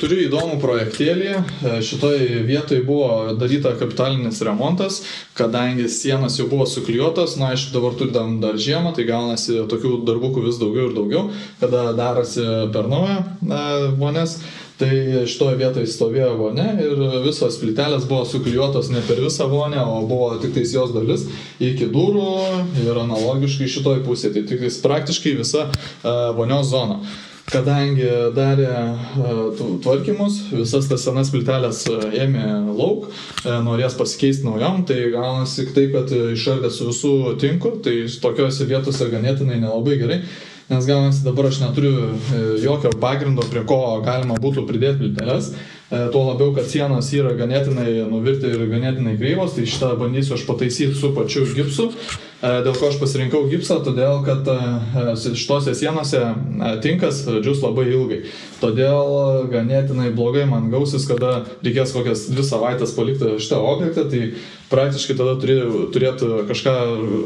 turiu įdomų projektėlį. Šitoj vietoj buvo daryta kapitalinis remontas, kadangi sienos jau buvo suklijuotos, aišku, dabar turim dar žiemą, tai gaunasi tokių darbukų vis daugiau ir daugiau, kada darosi per naują vonias. Tai šitoje vietoje stovėjo vonia ir visos plytelės buvo suklijuotos ne per visą vonę, o buvo tik tais jos dalis iki durų ir analogiškai šitoj pusėje. Tai tik tais praktiškai visa vonios zona. Kadangi darė tvarkymus, visas tas senas plytelės ėmė lauk, norės pasikeisti naujom, tai gaunasi taip, kad išardė su visų tinku, tai tokiose vietose ganėtinai nelabai gerai. Nes gaunasi dabar aš neturiu jokio pagrindo, prie ko galima būtų pridėti plyteles. Tuo labiau, kad sienos yra ganėtinai nuvirti ir ganėtinai kreivos, tai šitą bandysiu aš pataisyti su pačiu gipsu. Dėl ko aš pasirinkau gipsą, todėl kad šitose sienose tinkas džius labai ilgai. Todėl ganėtinai blogai man gausis, kada reikės kokias 2 savaitės palikti šitą objektą, tai praktiškai tada turėtų kažką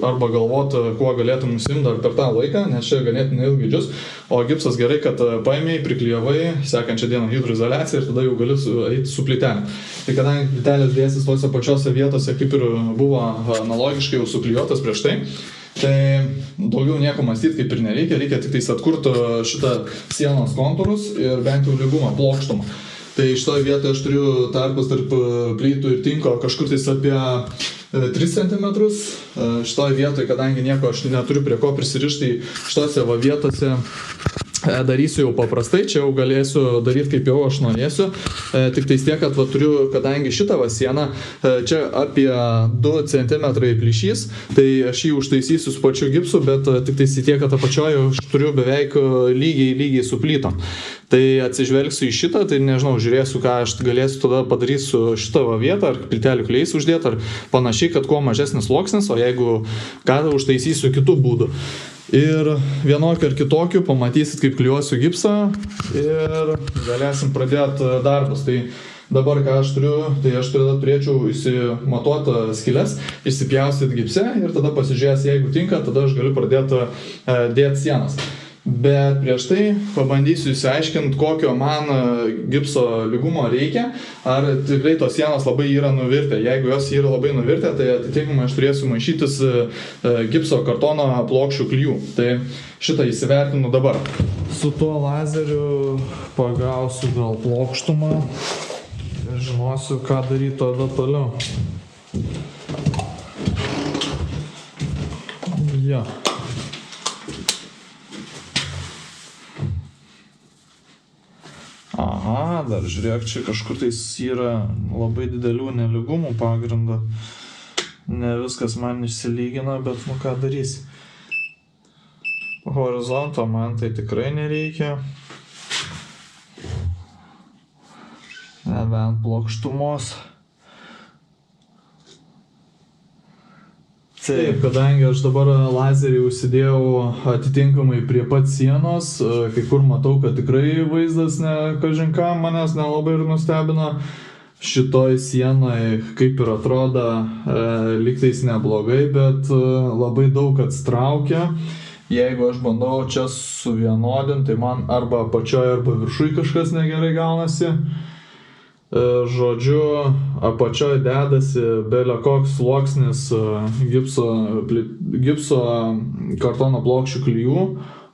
arba galvoti, kuo galėtum užsiimti dar per tą laiką, nes čia ganėtinai ilgai džius. O gipsas gerai, kad paėmėjai, priklijavai, sekančią dieną hidroizoliaciją ir tada jau gali eiti su plytelė. Tai kadangi plytelės dėsis tose pačiose vietose, kaip ir buvo analogiškai jau suklijuotas prieš tai daugiau nieko mąstyti kaip ir nereikia, reikia tik tais atkurti šitą sienos kontūrus ir bent jau lygumą, plokštumą. Tai šitoje vietoje aš turiu tarpus tarp plytų ir tinko kažkur tais apie 3 cm. Šitoje vietoje, kadangi nieko aš neturiu prie ko prisirišti, šitose vietose darysiu jau paprastai, čia jau galėsiu daryti kaip jau aš norėsiu. Tik tais tiek, kad turiu, kadangi šitą sieną, čia apie 2 cm plyšys, tai aš jį užtaisysiu su pačiu gipsu, bet tik tais tiek, kad apačioje aš turiu beveik lygiai su plytom. Tai atsižvelgsiu į šitą, tai nežinau, žiūrėsiu, ką aš galėsiu tada padaryti su šitą vietą, ar plytelių klijais uždėti, ar panašiai, kad kuo mažesnis sluoksnis, o jeigu ką, užtaisysiu kitų būdų. Ir vienokiu ar kitokiu pamatysit, kaip klijuosiu gipsą ir galėsim pradėti darbus. Tai dabar ką aš turiu, tai aš turėčiau įsimatuoti skylės, išsipjaustyti gipse ir tada pasižiūrės, jeigu tinka, tada aš galiu pradėti dėti sienas. Bet prieš tai pabandysiu įsiaiškinti, kokio man gipso lygumo reikia, ar tikrai tos sienos labai yra nuvirtę. Jeigu jos yra labai nuvirtę, tai atitinkamai aš turėsiu maišytis gipso kartono plokščių klijų. Tai šitą įsivertinu dabar. Su tuo lazeriu pagausiu gal plokštumą ir žinosiu, ką daryti tada toliau. Ja. Aha, dar žiūrėk, čia kažkur tais yra labai didelių nelygumų pagrindo. Ne viskas man išsilygina, bet ką darysi. Horizonto man tai tikrai nereikia. Nebent plokštumos. Taip, kadangi aš dabar lazerį užsidėjau atitinkamai prie pat sienos, kai kur matau, kad tikrai vaizdas kažin ką manęs nelabai ir nustebino. Šitoj sienoj kaip ir atrodo lygtais neblogai, bet labai daug atstraukia. Jeigu aš bandau čia suvienodinti, tai man arba apačioje, arba viršui kažkas negerai gaunasi. Žodžiu, apačioje dedasi belio koks sluoksnis gipso kartono plokščių klijų,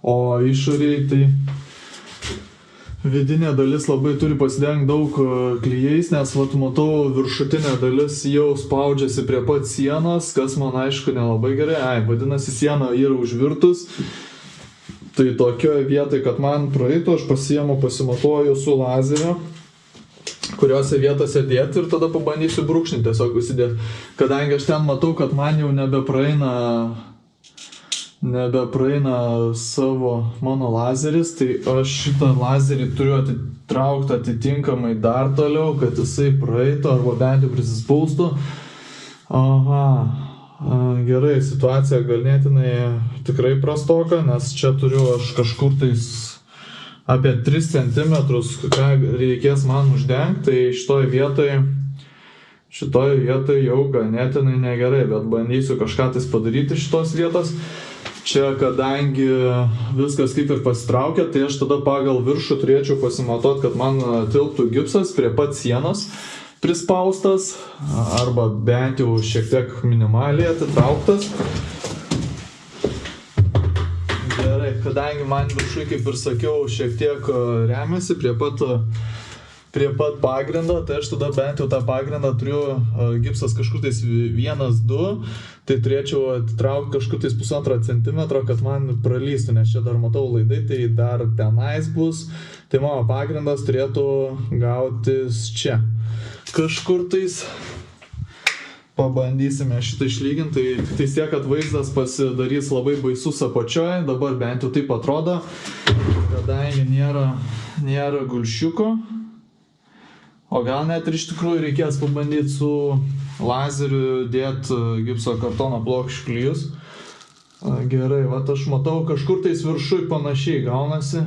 o išoriai tai vidinė dalis labai turi pasidengti daug klijais, nes matau viršutinė dalis jau spaudžiasi prie pat sienos, kas man aišku nelabai gerai. Vadinasi, siena yra užvirtus. Tai tokioje vietoje, kad man praeitų, aš pasimatuoju su lazeriu, kuriuose vietose dėti ir tada pabandysiu brūkšnį tiesiog užsidėti. Kadangi aš ten matau, kad man jau nebepraeina savo mano lazeris, tai aš šitą lazerį turiu atitraukti atitinkamai dar toliau, kad jisai praeitų arba bent jau prisispaustų. Aha, gerai, situacija ganėtinai tikrai prastoka, nes čia turiu aš kažkur tais apie 3 cm, ką reikės man uždengti, tai šitoj vietoje jau ganėtinai negerai, bet bandysiu kažką tais padaryti šitos vietos. Čia kadangi viskas kaip ir pasitraukia, tai aš tada pagal viršų turėčiau pasimatuoti, kad man tilptų gipsas prie pat sienos prispaustas, arba bent jau šiek tiek minimaliai atitrauktas. Gerai, kadangi man viršui, kaip ir sakiau, šiek tiek remiasi prie pat pagrindo, tai aš tada bent jau tą pagrindą turiu gipsas kažkur tais 1-2, tai turėčiau atitraukti kažkur tais 1,5 centimetro, kad man pralystų, nes čia dar matau laidai, tai dar tenais bus, tai mano pagrindas turėtų gautis čia. Kažkur tais pabandysime šitą išlyginti, tai tiek, kad vaizdas pasidarys labai baisus apačioje, dabar bent jau taip atrodo, kadangi nėra gulšiuko. O gal net ir iš tikrųjų reikės pabandyti su lazeriu dėti gipso kartono plokščių klijus. Gerai, vat aš matau, kažkur tais viršui panašiai gaunasi.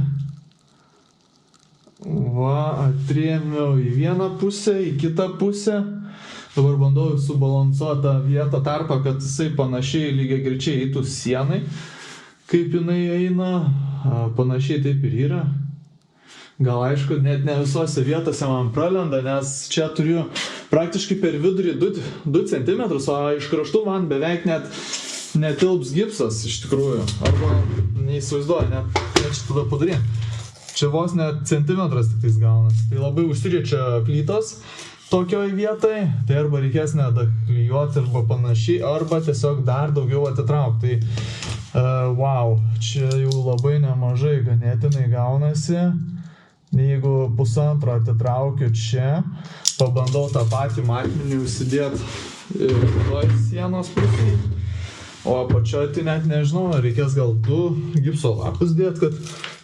Va, atrėmiau į vieną pusę, į kitą pusę. Dabar bandau subalansuoti tą vietą tarpą, kad jisai panašiai lygiagrečiai eitų sienai. Kaip jinai eina, panašiai taip ir yra. Gal aišku, net ne visose vietose man pralenda, nes čia turiu praktiškai per vidurį 2 cm, o iš kraštų man beveik net netilps gipsas iš tikrųjų. Arba neįsivaizduoju, net čia tada padaryti. Čia vos net centimetras tik tais gaunasi. Tai labai užsiriečia plytos tokioj vietai, tai arba reikės nedaklijuoti arba panašiai, arba tiesiog dar daugiau atitraukti. Tai wow, čia jau labai nemažai ganėtinai gaunasi. Jeigu 1,5 atitraukiu čia, pabandau tą patį matmenį užsidėti toj sienos pusėje, o apačioje tai net nežinau, reikės gal 2 gipso lapus dėti, kad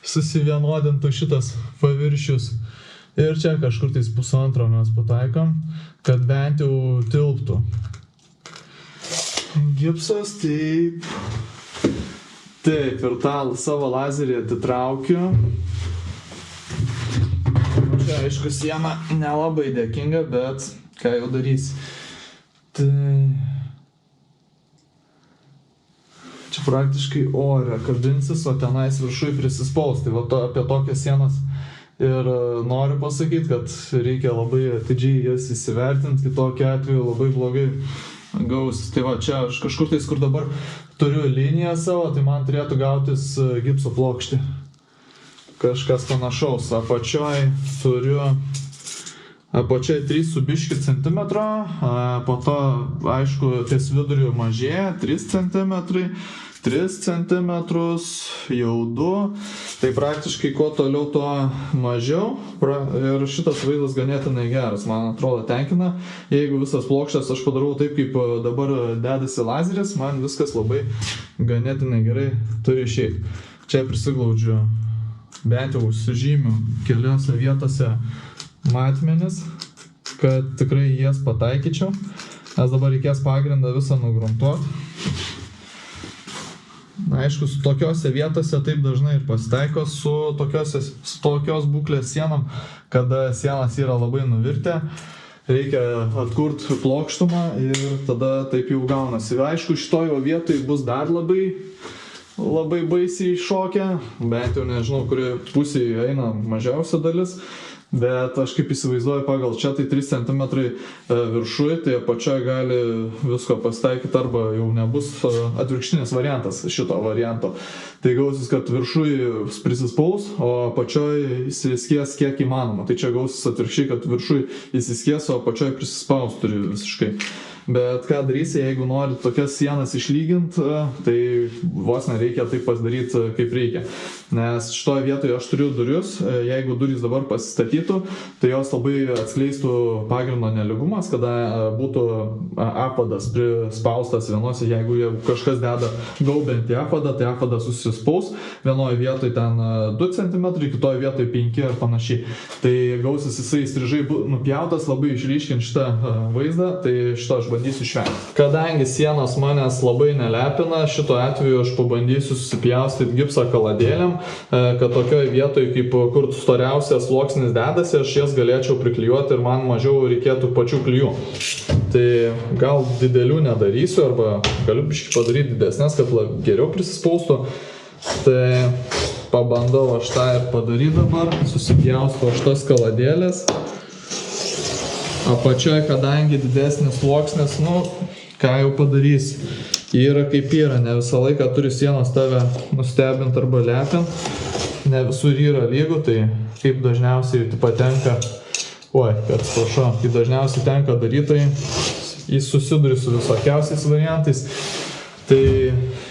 susivienodintų šitas paviršius. Ir čia kažkur tais 1,5 mes pataikom, kad bent jau tilptų. Gipsas, taip, ir tą savo lazerį atitraukiu. Čia, aišku, siena nelabai dėkinga, bet ką jau darysi. Tai čia praktiškai ore kabinsis, o tenais viršui prisispaus. Tai va apie tokias sienas ir noriu pasakyti, kad reikia labai atidžiai jas įsivertinti, kitokiu atveju labai blogai gausis. Tai va, čia aš kažkur tais, kur dabar turiu liniją savo, tai man turėtų gautis gipso plokštė. Kažkas panašaus. Apačioj turiu 3 su biški centimetro, po to, aišku, ties viduriu mažėja 3 centimetrai, 3 centimetrus, jau 2. Tai praktiškai kuo toliau, tuo mažiau. Ir šitas vaizdas ganėtinai geras, man atrodo, tenkina. Jeigu visas plokščias aš padarau taip, kaip dabar dedasi lazeris, man viskas labai ganėtinai gerai turi išeiti. Čia prisiglaudžiu, bent jau sužymiu keliose vietose matmenis, kad tikrai jas pataikyčiau, nes dabar reikės pagrindą visą nugruntuoti. Aišku, su tokiose vietose taip dažnai ir pasitaiko su tokios būklės sienom, kada sienas yra labai nuvirtę, reikia atkurti plokštumą ir tada taip jau gaunasi. Aišku, šitojo vietoj bus dar labai baisiai šokę, bent jau nežinau, kuri pusėje eina mažiausia dalis, bet aš kaip įsivaizduoju pagal čia, tai 3 cm viršui, tai apačioje gali visko pasitaikyti arba jau nebus atvirkštinis variantas šito varianto. Tai gausis, kad viršui prisispaus, o apačioje įsiskies kiek įmanoma. Tai čia gausis atvirkščiai, kad viršui įsiskies, o apačioje prisispaus turi visiškai. Bet ką darysi, jeigu nori tokias sienas išlyginti, tai vos nereikia taip pasidaryti kaip reikia. Nes šitoje vietoje aš turiu duris, jeigu durys dabar pasistatytų, tai jos labai atskleistų pagrindo nelygumas, kada būtų apadas prispaustas vienose, jeigu kažkas deda gaubiantį apadą, tai apadas susispaus, vienoje vietoje ten 2 cm, kitoje vietoje 5 ar panašiai. Tai gausis jisai strižai nupjautas, labai išryškint šitą vaizdą, tai šito aš bandysiu išvengti. Kadangi sienos manęs labai nelepina, šito atveju aš pabandysiu susipjaustyti gipsą kaladėlėm, kad tokioje vietoje, kaip kur storiausias sluoksnis dedasi, aš jas galėčiau priklijuoti ir man mažiau reikėtų pačių klijų. Tai gal didelių nedarysiu, arba galiu biškį padaryti didesnės, kad geriau prisispaustų. Tai pabandau aš tą ir padaryti dabar, susipjaustu aš tas kaladėlės. Apačioje, kadangi didesnis sluoksnis, ką jau padarys, yra kaip yra, ne visą laiką turi sienos tave nustebinti arba lepinti, ne visur yra lygų, tai kaip dažniausiai patenka, kaip dažniausiai tenka daryti, tai jis susiduri su visokiausiais variantais. Tai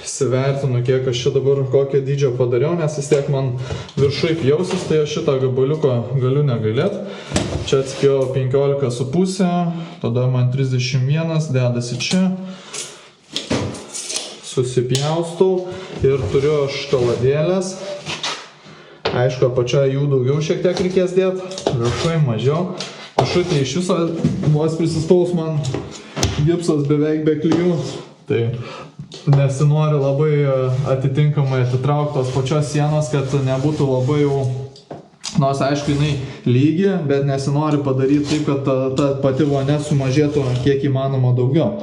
įsivertinu, kiek aš čia dabar kokio dydžio padariau, nes vis tiek man viršui pjausis, tai aš šitą gabaliuką galiu negailėti. Čia atspėjau 15,5, tada man 31 dedasi čia. Susipjaustau ir turiu aš kaladėlės. Aišku, apačioje jų daugiau šiek tiek reikės dėti, viršui mažiau. Viršui tai iš viso vos prisispaus man gipsas beveik be klijų. Tai nesinori labai atitinkamai atitrauktos pačios sienos, kad nebūtų labai jau, nors aišku, jinai lygi, bet nesinori padaryti taip, kad ta pati vonia sumažėtų kiek įmanoma daugiau.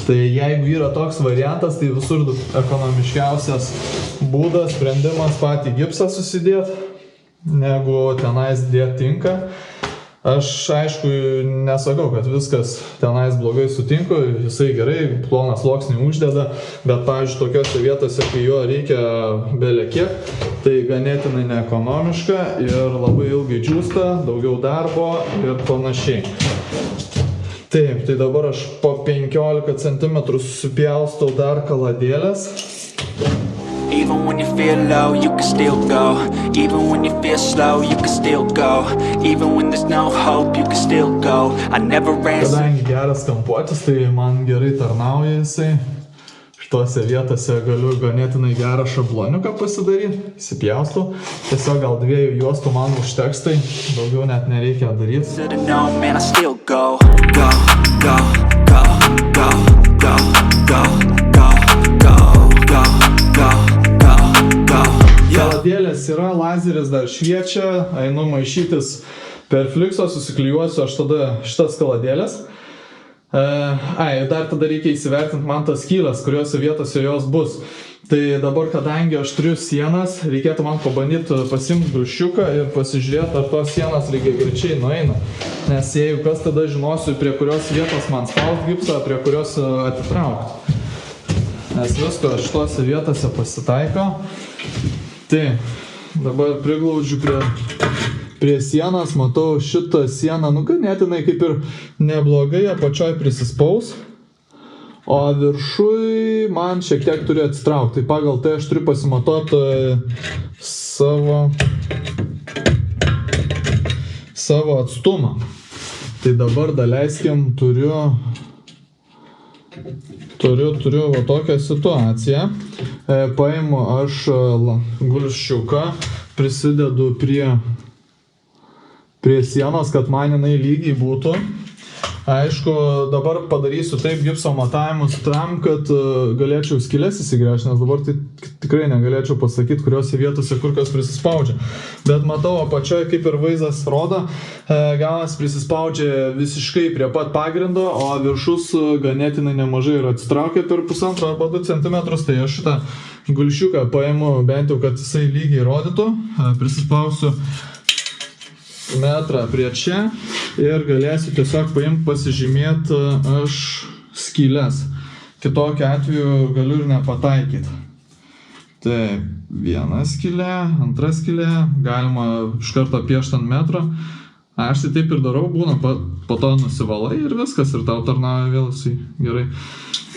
Tai jeigu yra toks variantas, tai visur ekonomiškiausias būdas, sprendimas patį gipsą susidėti, negu tenais dėti tinka. Aš, aišku, nesakau, kad viskas tenais blogai sutinku, jisai gerai, ploną sluoksnį uždeda, bet, pavyzdžiui, tokiose vietose, kai jo reikia bele kiek, tai ganėtinai neekonomiška ir labai ilgai džiūsta, daugiau darbo ir panašiai. Taip, tai dabar aš po 15 cm susipjaustau dar kaladėlės. Even when you feel low, you can still go. Even when you feel slow, you can still go. Even when there's no hope, you can still go. I never answer. Kadangi geras kampuotis, tai man gerai tarnauja jisai. Šitose vietose galiu ganėtinai gerą šabloniuką pasidaryti. Įsipjaustau. Tiesiog gal 2 juostų man užteks, tai daugiau net nereikia daryti. No, man, I still go. Go, go, go, go, go, go, go, go, go, go. Kaladėlės yra, lazeris dar šviečia, einu maišytis per Flixo, susiklijuosiu aš tada šitas kaladėlės. Dar tada reikia įsivertinti man tas skylės, kuriuose vietose jos bus. Tai dabar, kadangi aš turiu sienas, reikėtų man pabandyti pasimti brušiuką ir pasižiūrėti, ar tos sienos lygiagrečiai nueina. Nes jeigu kas, tada žinosiu, prie kurios vietos man spaust gipsą, prie kurios atitraukti. Nes visko šitose vietose pasitaiko. Tai dabar priglaudžiu prie sienos, matau šitą sieną, ganėtinai kaip ir neblogai, apačioj prisispaus, o viršui man šiek tiek turi atsitraukti. Tai pagal tai aš turiu pasimatuoti savo atstumą. Tai dabar daleiskim turiu va tokią situaciją. Paimu aš gulščiuką, prisidedu prie sienos, kad man jinai lygiai būtų. Aišku, dabar padarysiu taip gipso matavimus tam, kad galėčiau skylės įsigręžti, nes dabar tai tikrai negalėčiau pasakyti, kuriuose vietose kur kas prisispaudžia. Bet matau apačioje, kaip ir vaizdas rodo, galas prisispaudžia visiškai prie pat pagrindo, o viršus ganėtinai nemažai ir atsitraukia per 1,5 arba 2 cm. Tai aš šitą gulščiuką paimu bent jau, kad jisai lygiai rodytų, prisispausiu metrą prie čia ir galėsiu tiesiog paimti pasižymėti aš skylės. Kitokiu atveju galiu ir nepataikyti. Tai viena skylė, antra skylė, galima iš karto piešti ant metro. Aš tai taip ir darau, būna, po to nusivalai ir viskas, ir tau tarnauja vėl jisai gerai.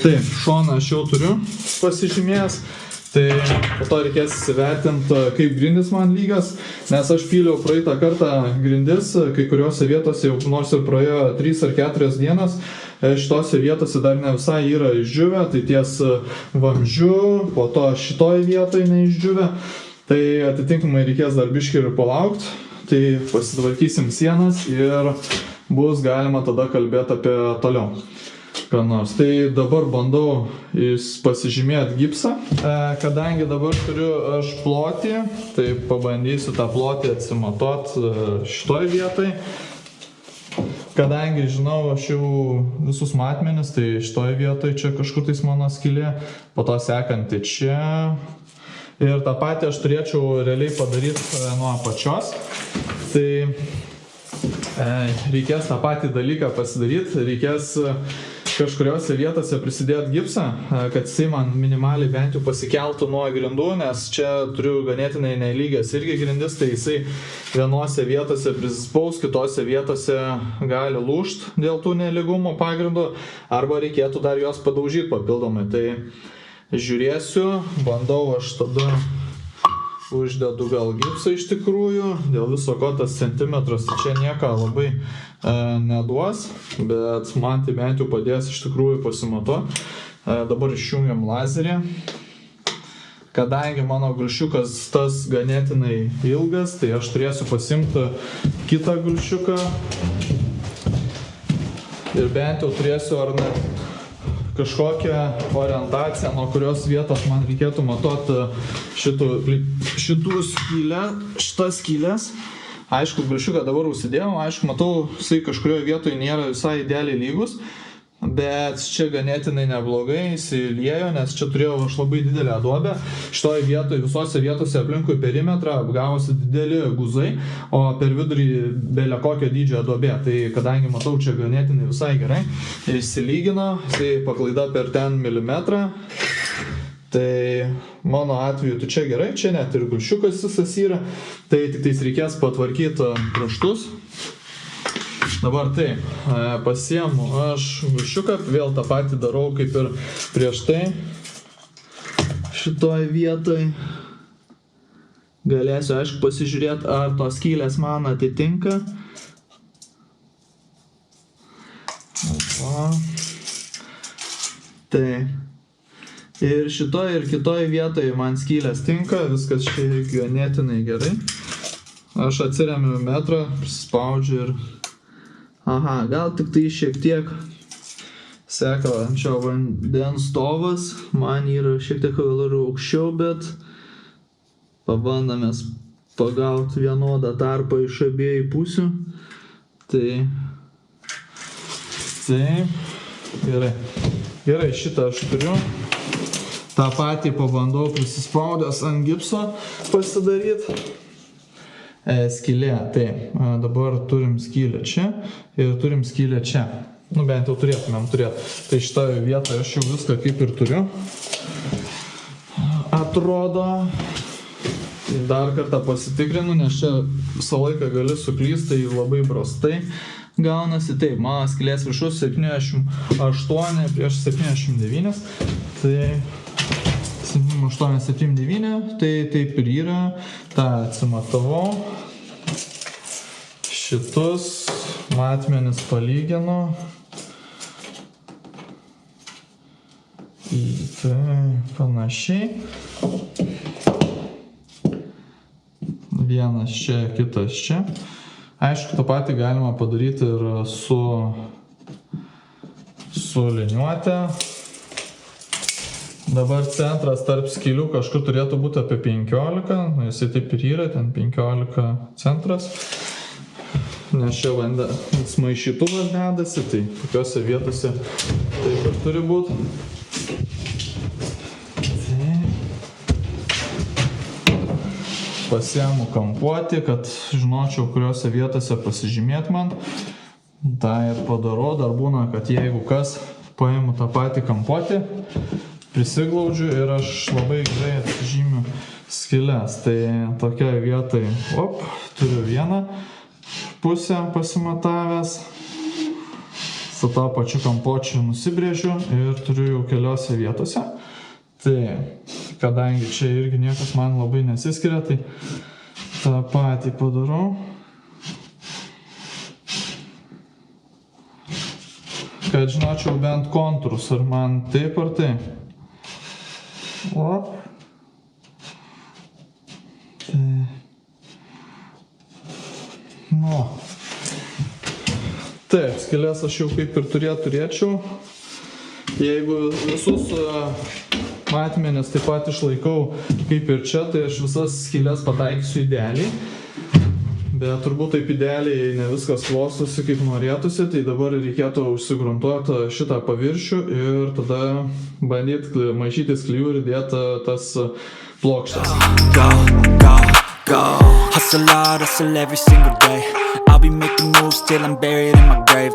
Taip, šoną aš jau turiu pasižymėjęs. Tai po to reikės įsivertinti, kaip grindis man lygios, nes aš pyliau praeitą kartą grindis, kai kuriuose vietose jau nors ir praėjo 3 ar 4 dienas, šitose vietose dar ne visai yra išdžiūvę, tai ties vamzdžiu, po to šitoj vietoj neišdžiūvę, tai atitinkamai reikės dar biškį ir palaukti, tai pasitvarkysim sienas ir bus galima tada kalbėti apie toliau. Ką nors. Tai dabar bandau pasižymėti gipsą, kadangi dabar turiu aš plotį, tai pabandysiu tą plotį atsimatuoti šitoj vietoj. Kadangi žinau aš jau visus matmenis, tai šitoj vietoj čia kažkur tais mano skylė, po to sekanti čia. Ir tą patį aš turėčiau realiai padaryti nuo apačios. Tai reikės tą patį dalyką pasidaryti, reikės kažkuriuose vietose prisidėti gipsą, kad jisai man minimaliai bent jau pasikeltų nuo grindų, nes čia turiu ganėtinai nelygias irgi grindis, tai jisai vienose vietose prisispaus, kitose vietose gali lūžt dėl tų nelygumo pagrindų, arba reikėtų dar juos padaužyti papildomai. Tai žiūrėsiu, bandau aš tada uždedu gal gipsą iš tikrųjų, dėl viso ko tas centimetras čia nieko labai neduos, bet man tai bent jau padės iš tikrųjų pasimatuoti. Dabar išjungiam lazerį. Kadangi mano gulšiukas tas ganėtinai ilgas, tai aš turėsiu pasimti kitą gulšiuką ir bent jau turėsiu ar net kažkokią orientaciją, nuo kurios vietos man reikėtų matuoti šitas skylės. Aišku, gulšiuką dabar užsidėjau, aišku, matau, jisai kažkurioje vietoje nėra visai idealiai lygus, bet čia ganėtinai neblogai įsiliejo, nes čia turėjau aš labai didelę duobę. Šitoje vietoje, visose vietose aplinkui perimetrą apgavosi dideli guzai, o per vidurį belė kokio dydžio duobė. Tai kadangi matau čia ganėtinai visai gerai, išsilygino, jisai paklaida per ten milimetrą. Tai mano atveju tai čia gerai, čia net ir gulšiukas visas yra, tai tik tais reikės patvarkyti kraštus. Dabar taip, pasiemu aš gulšiuką, vėl tą patį darau kaip ir prieš tai. Šitoj vietoj galėsiu, aišku, pasižiūrėti, ar tos skylės man atitinka. Tai ir šitoj ir kitoj vietoje man skylės tinka, viskas čia ganėtinai gerai. Aš atsiremiu metrą, prispaudžiu ir aha, gal tik tai šiek tiek sekančio vandens stovas, man yra šiek tiek gal ir aukščiau, bet pabandome pagauti vienodą tarpą iš abiejų pusių. Tai gerai. Gerai, šitą aš turiu. tą patį pabandau prisispaudęs ant gipso pasidaryti. Skylė, tai dabar turim skylę čia ir turim skylę čia. Nu bent jau turėtumėm turėti. Tai šitoje vietoje aš jau viską kaip ir turiu. Atrodo. Dar kartą pasitikrinu, nes čia visą laiką gali suklysti, tai labai prastai gaunasi. Taip, mano skylės viršus 78 prieš 79. Tai 78, 79, tai taip ir yra. Ta atsimatavau. Šitus matmenis palyginu. Tai panašiai. Vienas čia, kitas čia. Aišku, tą patį galima padaryti ir su liniuote. Dabar centras tarp skylių kažkur turėtų būti apie 15. Nu, jisai taip ir yra, ten 15 centras. Nes čia vandens maišytuvas dedasi, tai tokiose vietose taip ir turi būti. Pasiemu kampuotį, kad žinočiau, kuriuose vietose pasižymėti man. Tai ir padarau, dar būna, kad jeigu kas, paimu tą patį kampuotį, prisiglaudžiu ir aš labai gerai atsižymiu skyles. Tai tokia vietai, turiu vieną pusę pasimatavęs, su to pačiu kampuočiu nusibrėžiu ir turiu jau keliose vietose. Tai, kadangi čia irgi niekas man labai nesiskiria, tai tą patį padarau. Kad žinočiau bent kontūrus, ar man taip ar taip. Taip, skylės aš jau kaip ir turėčiau. Jeigu visus matmenis taip pat išlaikau kaip ir čia, tai aš visas skylės pataikysiu idealiai. Bet turbūt taip idealiai ne viskas klostosi kaip norėtųsi, tai dabar reikėtų užsigruntuoti šitą paviršių ir tada bandyti maišytis klijų ir dėti tas plokštes. Go, go, go. Hustle hard, hustle every single day. I'll be making moves till I'm buried in my grave.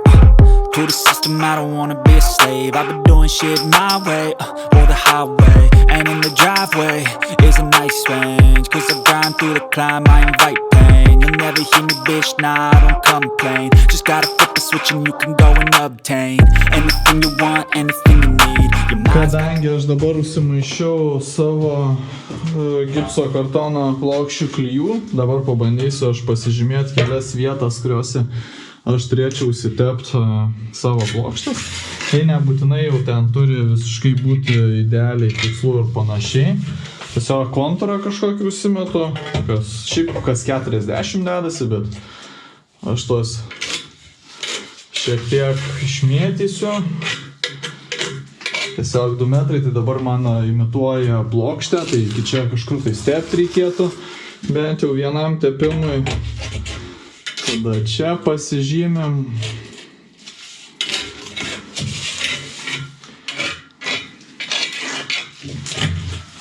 To the system, I don't wanna be a slave. I've been doing shit my way, or the highway. And in the driveway is a nice range. Cause I grind through the climb, I invite pain. You'll never hear me, bitch, nah, I don't complain. Just gotta flip the switch and you can go and obtain anything you want, anything you need. Kadangi aš dabar užsimaišiau savo gipso kartono plokščių klijų, dabar pabandysiu aš pasižymėti kelias vietas, kuriuose aš turėčiau užsitepti savo plokštes. Tai nebūtinai jau ten turi visiškai būti idealiai tikslu ir panašiai. Tiesiog kontūrą kažkokį užsimetu, šiaip kas 40 dedasi, bet aš tos šiek tiek išmėtysiu. Tiesiog 2 metrai, tai dabar man imituoja plokštę, tai iki čia kažkur tai stepti reikėtų, bent jau vienam tepimui. Tada čia pasižymim.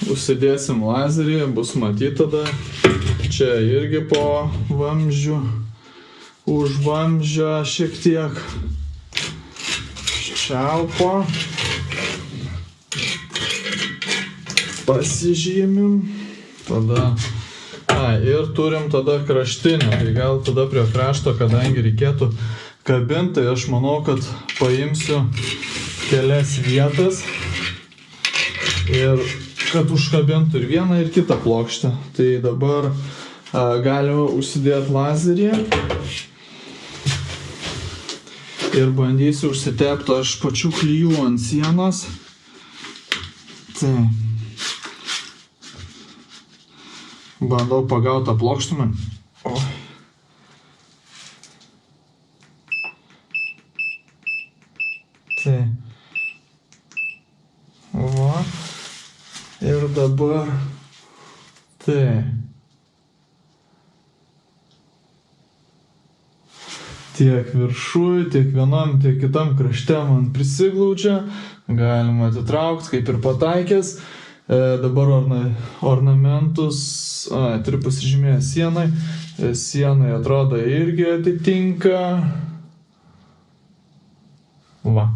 Užsidėsim lazerį, bus matyti tada. Čia irgi po vamzdžių, už vamzdžio šiek tiek. Čiaupo. Pasižymim. Tada. Ir turim tada kraštinę, tai gal tada prie krašto, kadangi reikėtų kabinti, tai aš manau, kad paimsiu kelias vietas ir kad užkabintų ir vieną ir kitą plokštę. Tai dabar galima užsidėti lazerį ir bandysiu užsitepti aš pačių klijų ant sienos. Tai bandau pagauti tą plokštumą. Tai. Va. Ir dabar. Tai. Tiek viršui, tiek vienam, tiek kitam krašte man prisiglaudžia. Galima atitraukti, kaip ir pataikęs. Dabar ornamentus, turiu pasižymėję sienai. Sienai atrodo irgi atitinka. Va.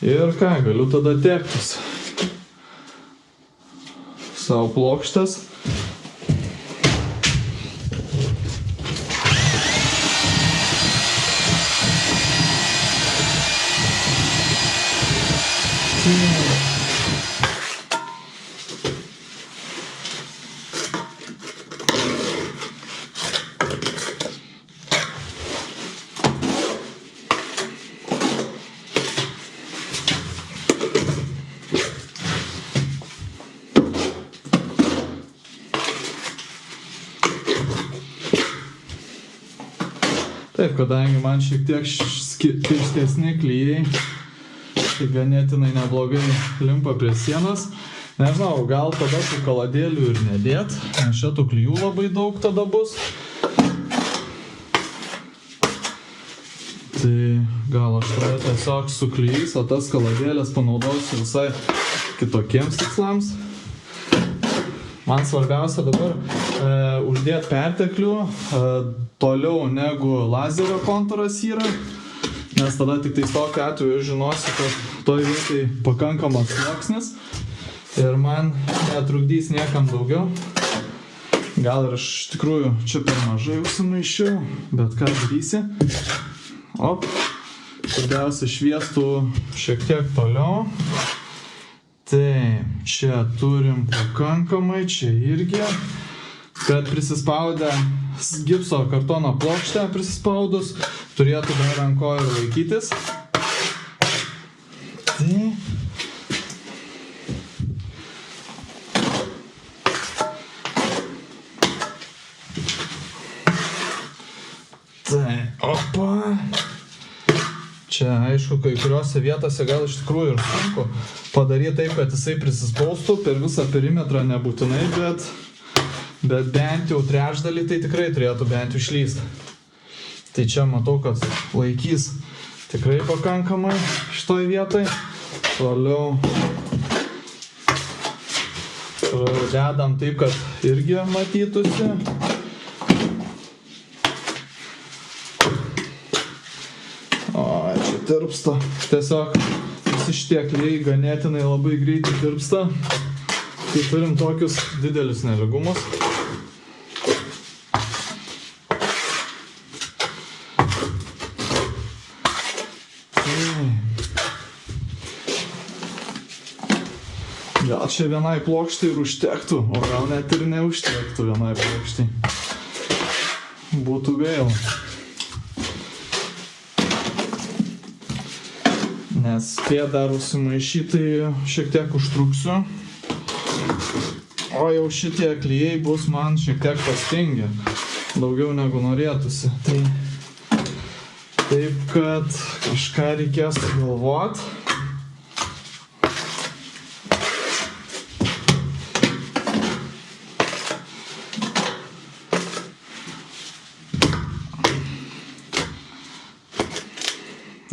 Ir ką, galiu tada teptis savo plokštes. Taip, kadangi man šiek tiek tirštesni klijai, tai ganėtinai neblogai limpa prie sienos. Nežinau, gal tada tų kaladėlių ir nedėt, nes čia tų klijų labai daug tada bus. Tai gal aš tada tiesiog su klijais, o tas kaladėlės panaudosiu visai kitokiems tikslams. Man svarbiausia dabar uždėti perteklių toliau negu lazerio kontūras yra, nes tada tik tai tokiu atveju žinosiu, kad toj vietai pakankamas sluoksnis ir man netrukdys niekam daugiau. Gal ir aš iš tikrųjų čia per mažai užsimaišiau, bet ką darysi. Op, svarbiausia šviestų šiek tiek toliau. Tai čia turim pakankamai, čia irgi, kad prisispaudę gipso kartono plokštę prisispaudus, turėtų dar rankoje ir laikytis. Tai, opa. Čia, aišku, kai kuriuose vietose gal iš tikrųjų ir sunku padaryti taip, kad jisai prisispaustų per visą perimetrą nebūtinai, bet bent jau trečdalį tai tikrai turėtų bent jau išlysti. Tai čia matau, kad laikys tikrai pakankamai šitoj vietoj. Toliau dedam taip, kad irgi matytųsi. Čia tirpsta. Tiesiog visi šitie klijai ganėtinai labai greitai tirpsta, kai turim tokius didelius nelygumus. Gal čia vienai plokštai ir užtektų, o gal net ir neužtektų vienai plokštai. Būtų gaila. Nes spėję dar užsimaišyti, tai šiek tiek užtruksiu. O jau šitie klijai bus man šiek tiek pastingę. Daugiau negu norėtųsi. Tai taip, kad kažką reikės galvot.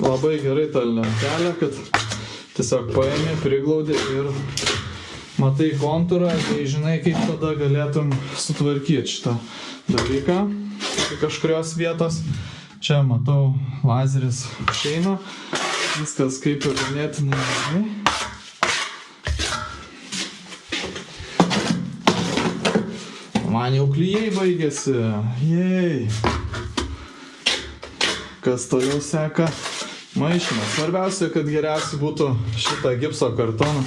Labai gerai ta lentelė, kad tiesiog paėmė, priglaudė ir matai kontūrą, tai žinai, kaip tada galėtum sutvarkyti šitą dalyką kažkurios vietos. Čia matau, lazeris išeina, viskas kaip ir ganėtinai gerai. Man jau klijai baigėsi, jej! Kas toliau seka? Maišymas. Svarbiausia, kad geriausia būtų šitą gipso kartoną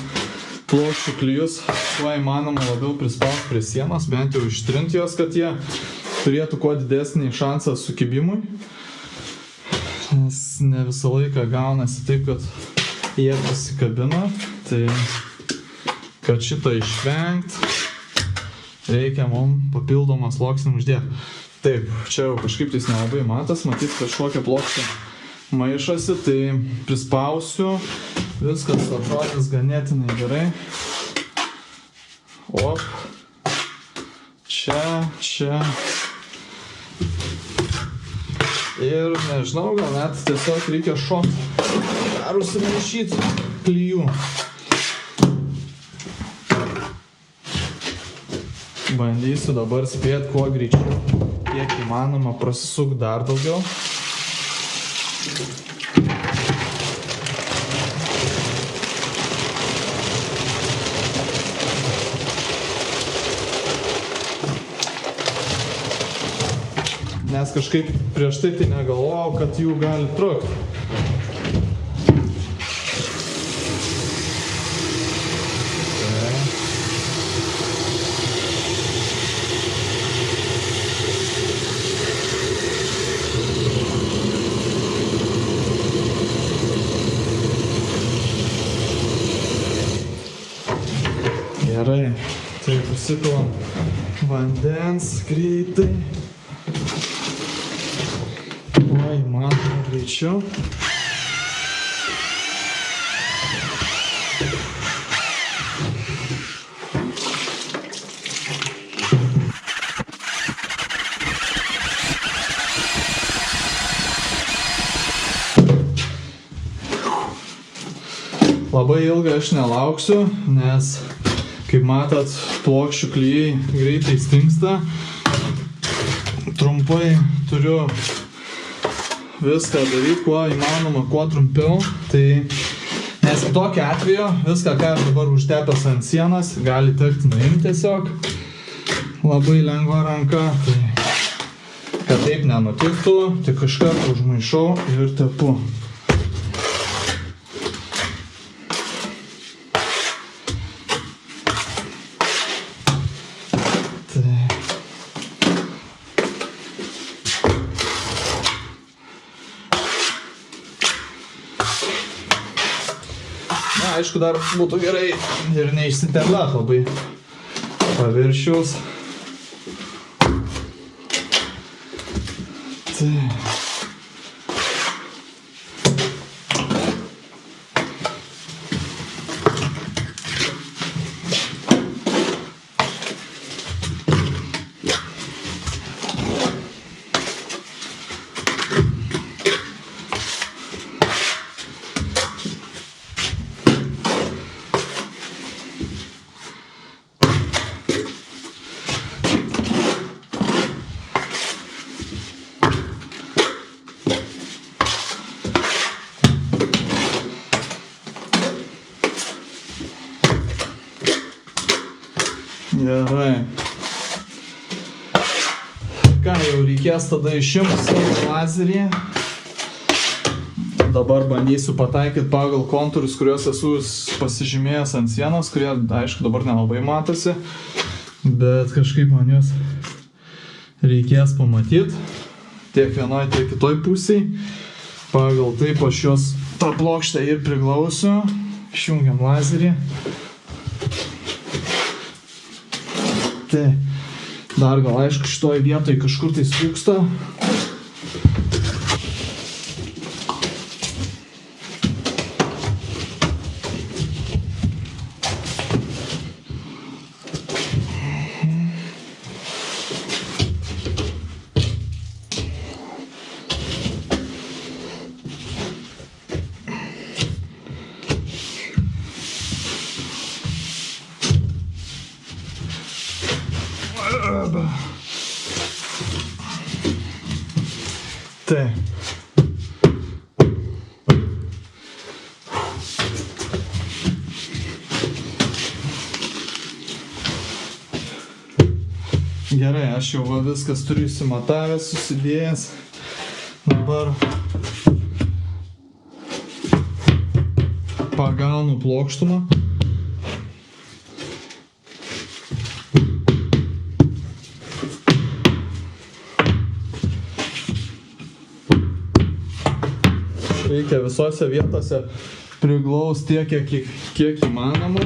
plokščių klijus kuo įmanoma labiau prispausti prie sienos, bent jau ištrinti jos, kad jie turėtų kuo didesnį šansą sukibimui. Nes ne visą laiką gaunasi taip, kad jie pasikabina. Tai kad šitą išvengti, reikia mums papildomą sluoksnį uždėti. Taip, čia jau kažkaip tais nelabai matas, matyt kažkokią plokštę maišosi, tai prispausiu, viskas atrodys ganėtinai gerai. Op, čia. Ir nežinau, gal net tiesiog reikia dar užsimaišyti klijų. Bandysiu dabar spėti kuo greičiau, kiek įmanoma prasisuk dar daugiau. Nes kažkaip prieš tai negalvojau, kad jų gali trukti. Gerai, tai pasipilam vandens greitai. Oi, matome greičiau. Labai ilgai aš nelauksiu, nes, kaip matot, plokščių klijai greitai stingsta. Trumpai turiu viską daryti, kuo įmanoma, kuo trumpiau. Tai, nes tokiu atveju viską, ką aš dabar užtepęs ant sienos, gali tekti nuimti tiesiog labai lengva ranka. Tai, kad taip nenutiktų, tik iškart užmaišau ir tepu. Aišku, dar būtų gerai ir neišsiterliat labai paviršiaus. Gerai. Ką, jau reikės tada išimti savo lazerį. Dabar bandysiu pataikyti pagal kontūrus, kuriuos esu pasižymėjęs ant sienos, kurie, aišku, dabar nelabai matosi, bet kažkaip man juos reikės pamatyti tiek vienoje, tiek kitoj pusėje. Pagal taip aš juos tą plokštę ir priglausiu. Išjungiam lazerį. Tai dar gal aišku šitoj vietoj kažkur tai trūksta. Tai. Gerai, aš jau viskas turiu įsimatavęs, susidėjęs. Dabar pagaunu plokštumą. Reikia visose vietose priglaus tiek, kiek įmanoma,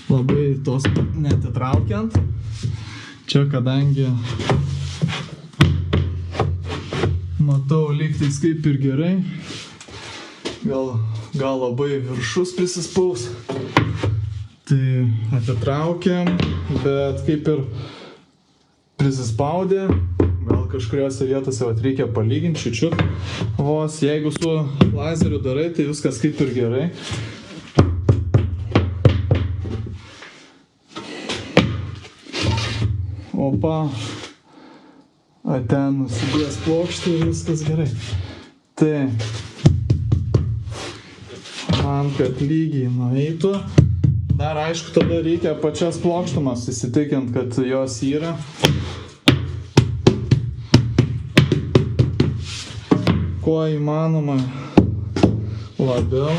labai tos netitraukiant. Čia kadangi matau lygtais kaip ir gerai, gal labai viršus prisispaus, tai atitraukiam, bet kaip ir prisispaudė. Gal kažkuriuose vietose reikia palyginti čiučiut. Vos, jeigu su lazeriu darai, tai viskas kaip ir gerai. Opa. Ten nusidės plokštį ir viskas gerai. Tai man, kad lygiai nueitų. Dar aišku, tada reikia pačias plokštumas įsitikint, kad jos yra. Kuo įmanoma labiau.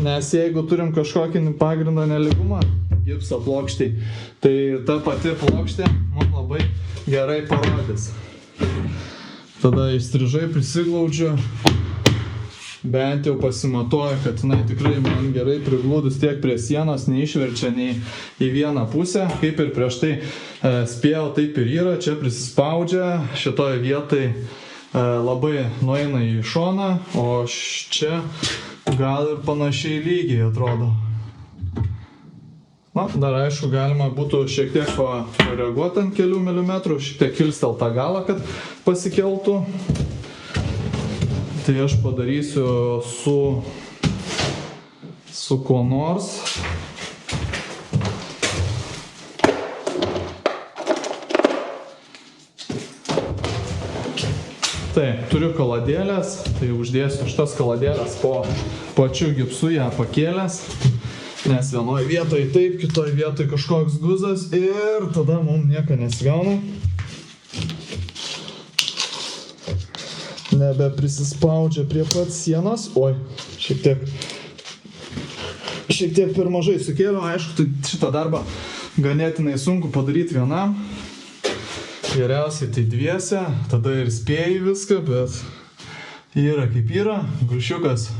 Nes jeigu turim kažkokį pagrindą nelygumą gipso plokštei, tai ta pati plokštė man labai gerai parodys. Tada įstrižai prisiglaudžiu, bent jau pasimatuoju, kad jinai tikrai man gerai priglūdus tiek prie sienos, neišverčia nei į vieną pusę. Kaip ir prieš tai spėjau, taip ir yra, čia prisispaudžia, šitoje vietai labai nueina į šoną, o čia gal ir panašiai lygiai atrodo. Na, dar aišku, galima būtų šiek tiek pareaguoti ant kelių milimetrų, šiek tiek kilstelt tą galą, kad pasikeltų. Tai aš padarysiu su kuo nors. Taip, turiu kaladėlės, tai uždėsiu šitas kaladėlės po pačiu gipsu ją pakėlęs, nes vienoje vietoje taip, kitoje vietoje kažkoks guzas ir tada mums nieko nesigauna. Nebe prisispaudžia prie pat sienos. Oi, šiek tiek per mažai sukėliau. Aišku, tai šitą darbą ganėtinai sunku padaryti vienam. Geriausiai tai dviese, tada ir spėjai viską, bet yra kaip yra. Gulšiukas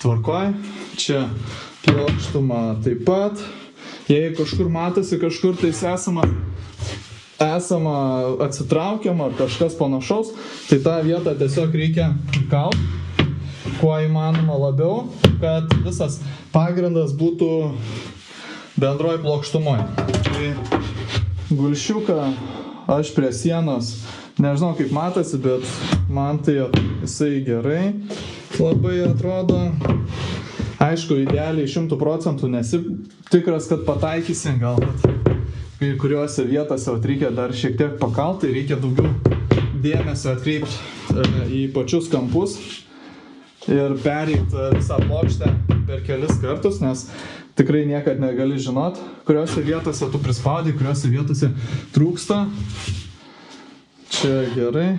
tvarkoj. Čia plokštuma taip pat. Jei kažkur matosi, kažkur tais esama atsitraukiama ar kažkas panašaus, tai tą vietą tiesiog reikia įkalt, kuo įmanoma labiau, kad visas pagrindas būtų bendroj plokštumoje. Tai gulšiuką aš prie sienos, nežinau kaip matosi, bet man tai jisai gerai labai atrodo. Aišku, idealiai 100% nesi tikras, kad pataikysi, gal kai kuriuose vietose reikia dar šiek tiek pakalt, tai reikia daugiau dėmesio atkreipti į pačius kampus ir pereiti visą plokštę per kelis kartus, nes tikrai niekad negali žinot, kuriuose vietose tu prispaudai, kuriuose vietose trūksta. Čia gerai.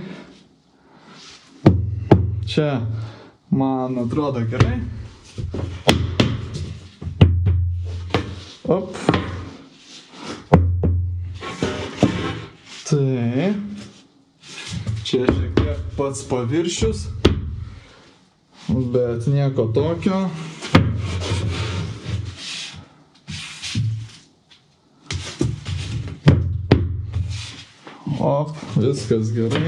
Čia man atrodo gerai. Op. Tai. Čia šiek tiek pats paviršius, bet nieko tokio. Op, viskas gerai.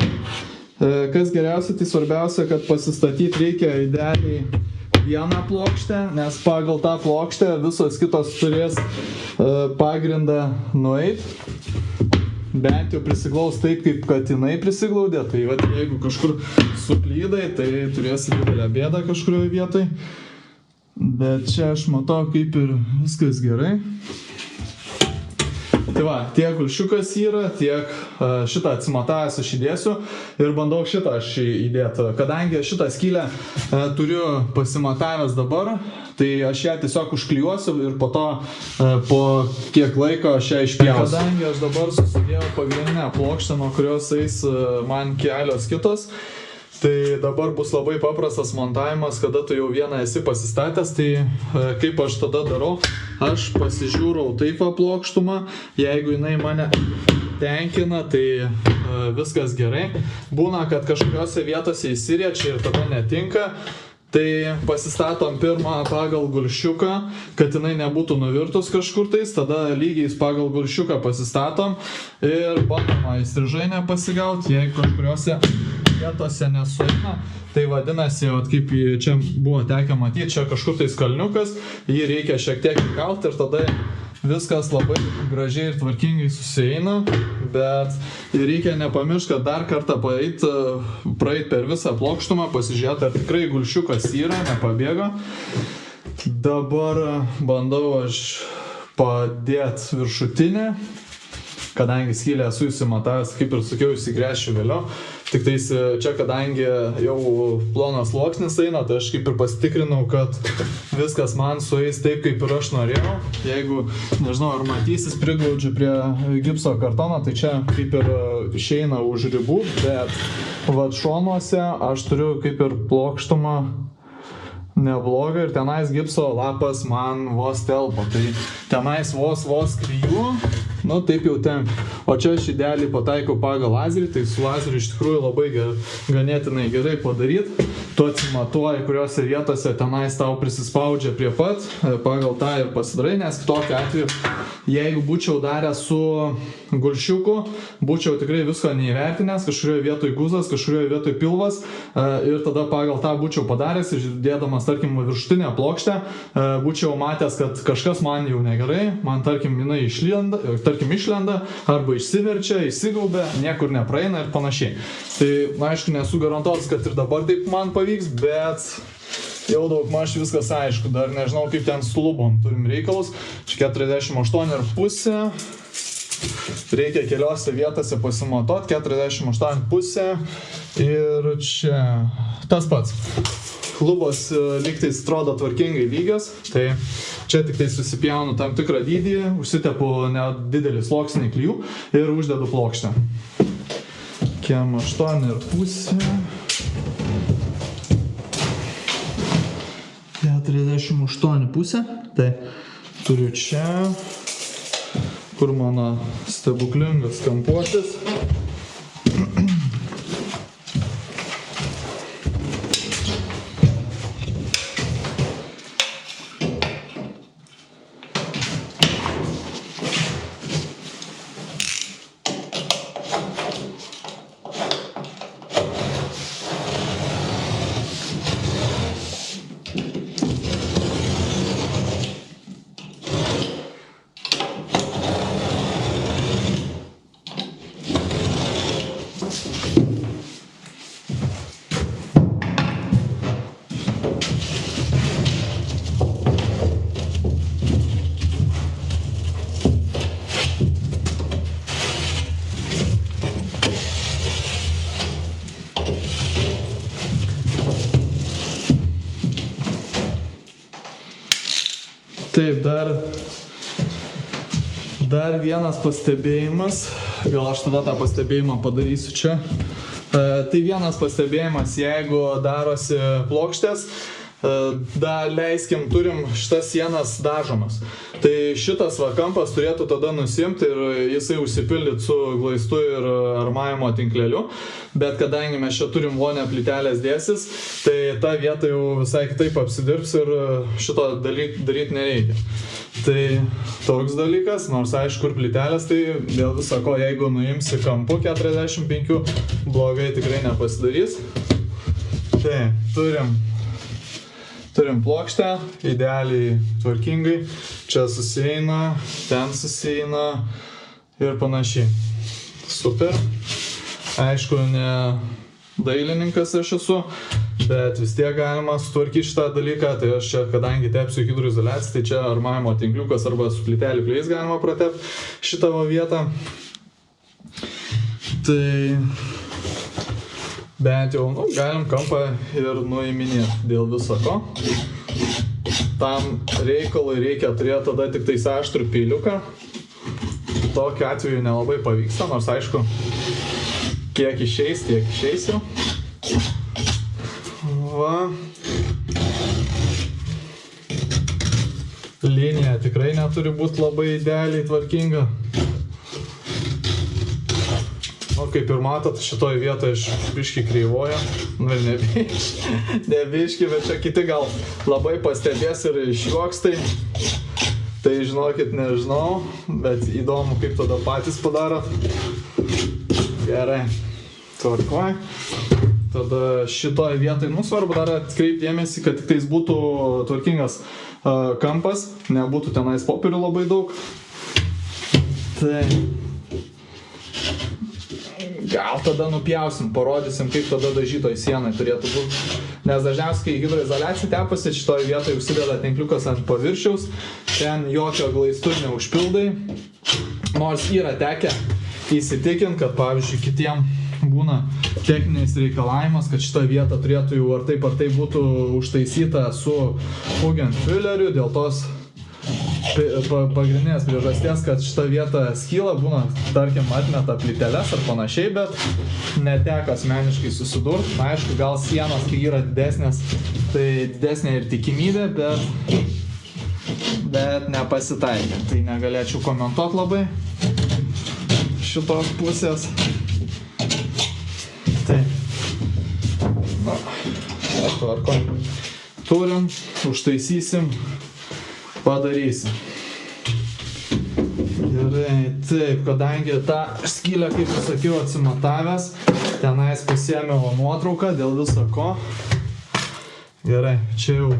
Kas geriausia, tai svarbiausia, kad pasistatyti reikia idealiai vieną plokštę, nes pagal tą plokštę visos kitos turės pagrindą nueit. Bent jau prisiglaus taip, kaip kad jinai prisiglaudė. Tai vat, jeigu kažkur suklydai, tai turėsi didelę bėdą kažkurioje vietoje. Bet čia aš matau, kaip ir viskas gerai. Tai va, tiek gulšiukas yra, tiek šitą atsimatavęs aš įdėsiu ir bandau šitą aš įdėti. Kadangi šitą skylę turiu pasimatavęs dabar, tai aš ją tiesiog užklijuosiu ir po to po kiek laiko aš ją išpjausiu. Kadangi aš dabar susidėjau pagrindinę plokštę, nuo kurios eis man kelios kitos, tai dabar bus labai paprastas montavimas, kada tu jau vieną esi pasistatęs, tai kaip aš tada darau, aš pasižiūrau taip plokštumą, jeigu jinai mane tenkina, tai viskas gerai. Būna, kad kažkokiose vietose įsiriečia ir tada netinka, tai pasistatom pirmą pagal gulšiuką, kad jinai nebūtų nuvirtus kažkur tais, tada lygiais pagal gulšiuką pasistatom ir bandoma įstrižainę pasigauti, jeigu kažkuriuose vietose nesueina, tai vadinasi, kaip čia buvo tekę matyti, čia kažkur tai kalniukas, jį reikia šiek tiek įkalti ir tada viskas labai gražiai ir tvarkingai susieina, bet reikia nepamiršti, kad dar kartą praeit per visą plokštumą, pasižiūrėti, ar tikrai gulšiukas yra, nepabėgo. Dabar bandau aš padėti viršutinę, kadangi skylę esu įsimatavęs, kaip ir sakiau, įsigręšiu vėliau. Tik tais čia, kadangi jau plonas sluoksnis eina, tai aš kaip ir pasitikrinau, kad viskas man sueis taip, kaip ir aš norėjau. Jeigu, nežinau, ar matysis, priglaudžiu prie gipso kartono, tai čia kaip ir išeina už ribų, bet vat šonuose aš turiu kaip ir plokštumą neblogą ir tenais gipso lapas man vos telpa, tai tenais vos klijų, nu taip jau tenka. O čia aš idealiai pataikau pagal lazerį, tai su lazeriu iš tikrųjų labai ganėtinai gerai padaryti. Tu atsimatuoji, kuriuose vietose tenais tau prisispaudžia prie pat, pagal tą ir pasidarai, nes tokiu atveju, jeigu būčiau daręs su gulšiuku, būčiau tikrai visko neįvertinęs, kažkurioje vietoje guzas, kažkurioje vietoje pilvas ir tada pagal tą būčiau padaręs ir dėdamas, tarkim, viršutinę plokštę, būčiau matęs, kad kažkas man jau negerai, man, tarkim, jinai išlenda arba išsiverčia, įsigaubia, niekur nepraeina ir panašiai. Tai, aišku, nesu garantuotas, kad ir dabar taip man pavyks, bet jau daugmaž viskas aišku, dar nežinau, kaip ten su lubom turim reikalus. Čia 48,5. Reikia keliose vietose pasimatuoti, 48,5 ir čia tas pats. Lubos lygtais atrodo tvarkingai lygios, tai čia tik tai susipjaunu tam tikrą dydį, užsitepu nedidelį sluoksnį klijų ir uždedu plokštę. 8,5. 48,5. Tai turiu čia, kur mano stebuklingas kampuotis. Taip, dar vienas pastebėjimas, gal aš tada tą pastebėjimą padarysiu čia. Tai vienas pastebėjimas, jeigu darosi plokštės, leiskim, turim šitas sienas dažomas. Tai šitas kampas turėtų tada nusimti ir jisai užsipildyti su glaistu ir armavimo tinkleliu. Bet kadangi mes čia turim vonę plytelės dėsis, tai ta vieta jau visai kitaip apsidirbs ir šito daryti nereikia. Tai toks dalykas, nors aišku, ir plytelės, tai dėl viso ko, jeigu nuimsi kampu 45, blogai tikrai nepasidarys. Tai turim plokštę, idealiai tvarkingai, čia susieina, ten susieina ir panašiai. Super. Aišku, ne dailininkas aš esu, bet vis tiek galima sutvarkyti šitą dalyką. Tai aš čia, kadangi tepsiu hidroizoliaciją, tai čia armavimo tinkliukas arba su plytelių klijais galima pratepti šitą vietą. Tai bent jau, galim kampą ir nuiminėti dėl viso ko. Tam reikalui reikia turėti tada tik tais aštrų peiliuką. Tokiu atveju nelabai pavyksta, nors aišku, kiek išeis, tiek išeis jau. Va. Linija tikrai neturi būti labai idealiai tvarkinga. Kaip ir matot, šitoj vietoje aš biškį kreivoju. Ir nebiškį, bet čia kiti gal labai pastebės ir išjuoks tai. Tai žinokit, nežinau, bet įdomu, kaip tada patys padarot. Gerai, tvarkoj. Tada šitoj vietoj, svarbu dar atkreipti dėmesį, kad tik tais būtų tvarkingas kampas, nebūtų tenais popierių labai daug. Tai gal tada nupjausim, parodysim, kaip tada dažytoj sienai turėtų būti. Nes dažniausiai, kai hidroizoliacija tepasi, šitoj vietoj užsideda tinkliukas ant paviršiaus, ten jokio glaistu neužpildai. Nors yra tekę įsitikinti, kad pavyzdžiui kitiem būna techninis reikalavimas, kad šitą vietą turėtų jau ar taip būtų užtaisyta su Hugent Fülleriu, dėl tos pagrindinės priežasties, kad šitą vietą skyla, būna, tarkim, atmeta plyteles ar panašiai, bet neteko asmeniškai susidurti. Na, aišku, gal sienos, kai yra didesnės, tai didesnė ir tikimybė, bet nepasitaikė. Tai negalėčiau komentuoti labai šitos pusės. Tai, tvarko. Turim, užtaisysim, padarysim. Gerai, taip, kadangi tą skylę, kaip jau sakiau, atsimatavęs, tenais pasiėmiau nuotrauką dėl viso ko. Gerai, čia jau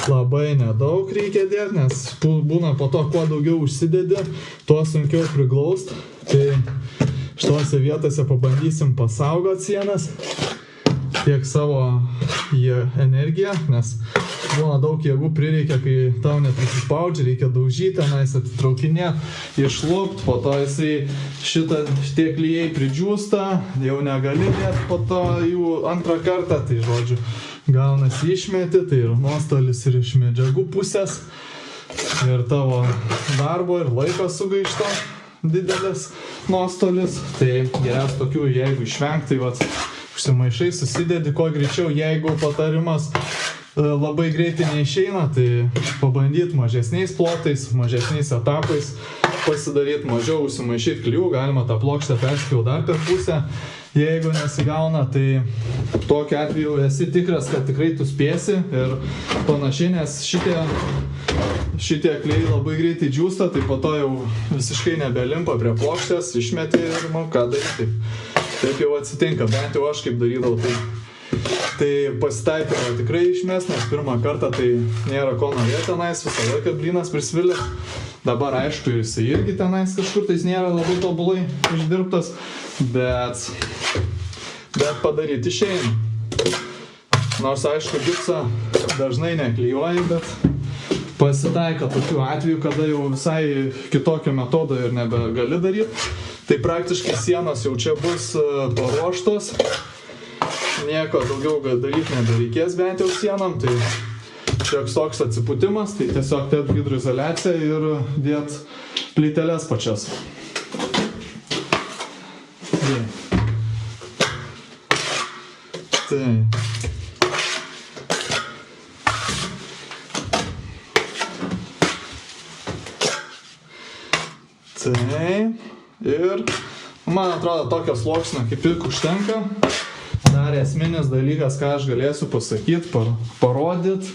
labai nedaug reikia dėti, nes būna po to, kuo daugiau užsidedi, tuo sunkiau priglaust. Tai šitose vietose pabandysim pasaugoti sienas, tiek savo energiją, nes būna daug jėgų prireikia, kai tau neprisispaudžia, reikia daužyti, tenais atitraukinėti, išlupt, po to šitie klijai pridžiūsta, jau negali dėti po to jų antrą kartą, tai žodžiu, gaunasi išmeti, tai ir nuostolis ir iš medžiagų pusės, ir tavo darbo ir laiko sugaišta didelis nuostolis, tai geriausia tokių, jeigu išvengti, tai užsimaišai, susidedi kuo greičiau, jeigu patarimas labai greitai neišeina, tai pabandyti mažesniais plotais, mažesniais etapais, pasidaryti mažiau, užsimaišyti klijų, galima tą plokštę perspjauti dar per pusę. Jeigu nesigauna, tai tokiu atveju esi tikras, kad tikrai tu spėsi ir panašiai, nes šitie klijai labai greitai džiūsta, tai po to jau visiškai nebelimpa prie plokštės, išmeti ir ką daryti. Taip jau atsitinka, bent jau aš kaip darydavau tai. Tai pasitaikė tikrai išmes, nes pirmą kartą tai nėra ko norėti tenais, visą laiką blynas prisvilė. Dabar aišku, jisai irgi tenais kažkur tais nėra labai tobulai išdirbtas, bet padaryti išeina. Nors aišku, gipsą dažnai neklijuoji, bet pasitaiko tokių atvejų, kada jau visai kitokio metodo ir nebegali daryti. Tai praktiškai sienos jau čia bus paruoštos. Nieko daugiau daryti nebereikės bent jau sienom, tai šioks toks atsipūtimas, tai tiesiog tept hidroizoliaciją ir dėt plyteles pačias. Tai. Ir man atrodo tokio sluoksnio kaip tik užtenka. Dar esminis dalykas, ką aš galėsiu pasakyti, parodyti,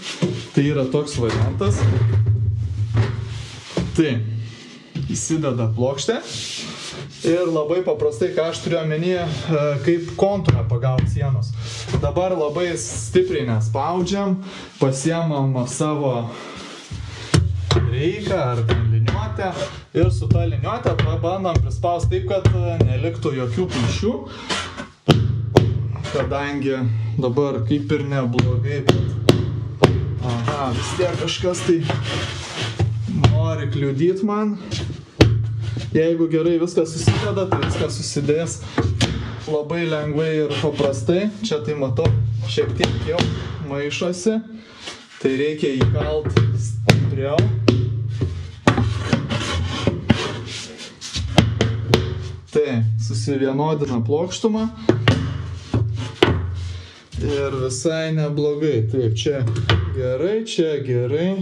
tai yra toks variantas. Tai įsideda plokštę ir labai paprastai, ką aš turiu omenyje, kaip kontūrą pagauti sienos. Dabar labai stipriai nespaudžiam, pasiemam savo reiką ar liniuotę ir su ta liniuotė pabandom prispausti taip, kad neliktų jokių plyšių, kadangi dabar kaip ir neblogai, bet vis tiek kažkas tai nori kliudyti man. Jeigu gerai viskas susideda, tai viskas susidės labai lengvai ir paprastai. Čia tai matau, šiek tiek jau maišosi, tai reikia įkalt stipriau. Tai susivienodina plokštumą ir visai neblogai. Taip, čia gerai, čia gerai.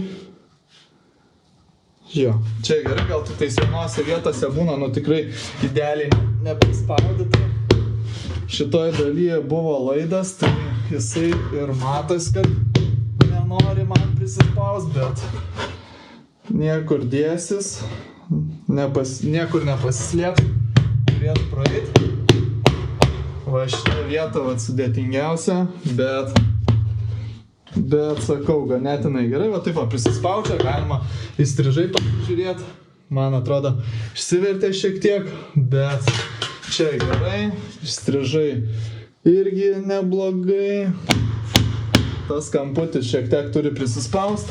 Jo, čia gerai, gal tik tais vienose vietose būna, tikrai idealiai neprispaudyti. Šitoj dalyje buvo laidas, tai jisai ir matas, kad nenori man prisispaust, bet niekur dėsis, niekur nepasislėps, turėtų praeiti. Va šitą vietą sudėtingiausia, bet sakau, ganėtinai gerai, va taip prisispaudžia, galima įstrižai pažiūrėti, man atrodo, išsivertė šiek tiek, bet čia gerai, įstrižai irgi neblogai, tas kamputis šiek tiek turi prisispaust,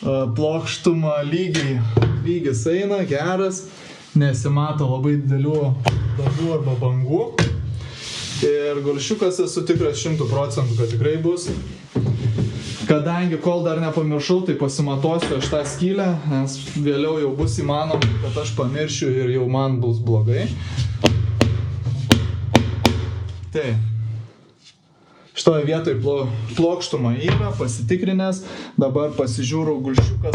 plokštumą lygis eina, geras, nesimato labai didelių dažų arba bangų. Ir gulšiukas esu tikras 100%, kad tikrai bus. Kadangi kol dar nepamiršau, tai pasimatuosiu aš tą skylę, nes vėliau jau bus įmanoma, kad aš pamiršiu ir jau man bus blogai. Tai, šitoje vietoje plokštumą yra, pasitikrinęs, dabar pasižiūrau, gulšiukas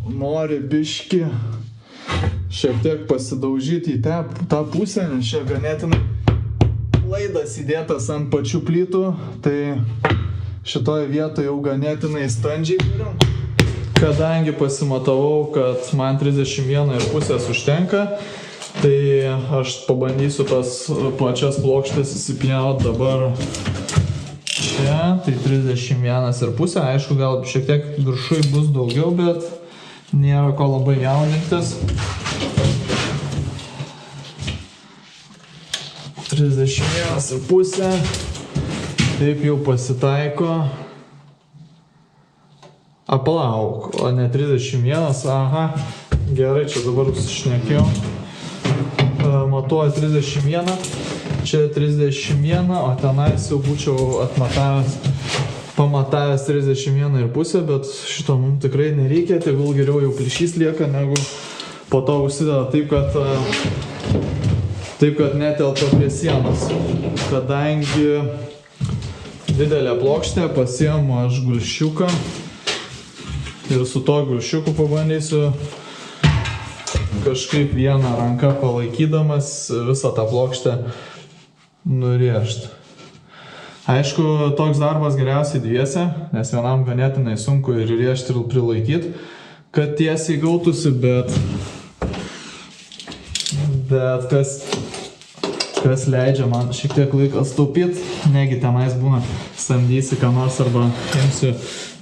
nori biški šiek tiek pasidaužyti į tą pusę, nes čia ganėtinai laidas įdėtas ant pačių plytų, tai šitoje vietoje jau ganėtinai standžiai turim. Kadangi pasimatavau, kad man 31,5 užtenka, tai aš pabandysiu tas plačias plokštės įsipjauti dabar čia, tai 31,5, aišku, gal šiek tiek viršui bus daugiau, bet nėra ko labai jaudintis. 31,5, taip jau pasitaiko. Palauk, o ne 31, aha, gerai, čia dabar užsišnekėjau. Matuoju 31, čia 31, o tenais jau būčiau pamatavęs 31,5, bet šito mums tikrai nereikia, tegul geriau jau plyšys lieka, negu po to užsideda taip, kad netelpa prie sienos. Kadangi didelė plokštė, pasiimu aš gulšiuką ir su to gulšiuku pabandysiu kažkaip vieną ranką palaikydamas visą tą plokštę nurėžti. Aišku, toks darbas geriausiai dviese, nes vienam ganėtinai sunku ir rėžti ir prilaikyti, kad tiesiai gautųsi, bet kas leidžia man šiek tiek laiką staupyti, negi tenais būna samdysi ką nors arba imsi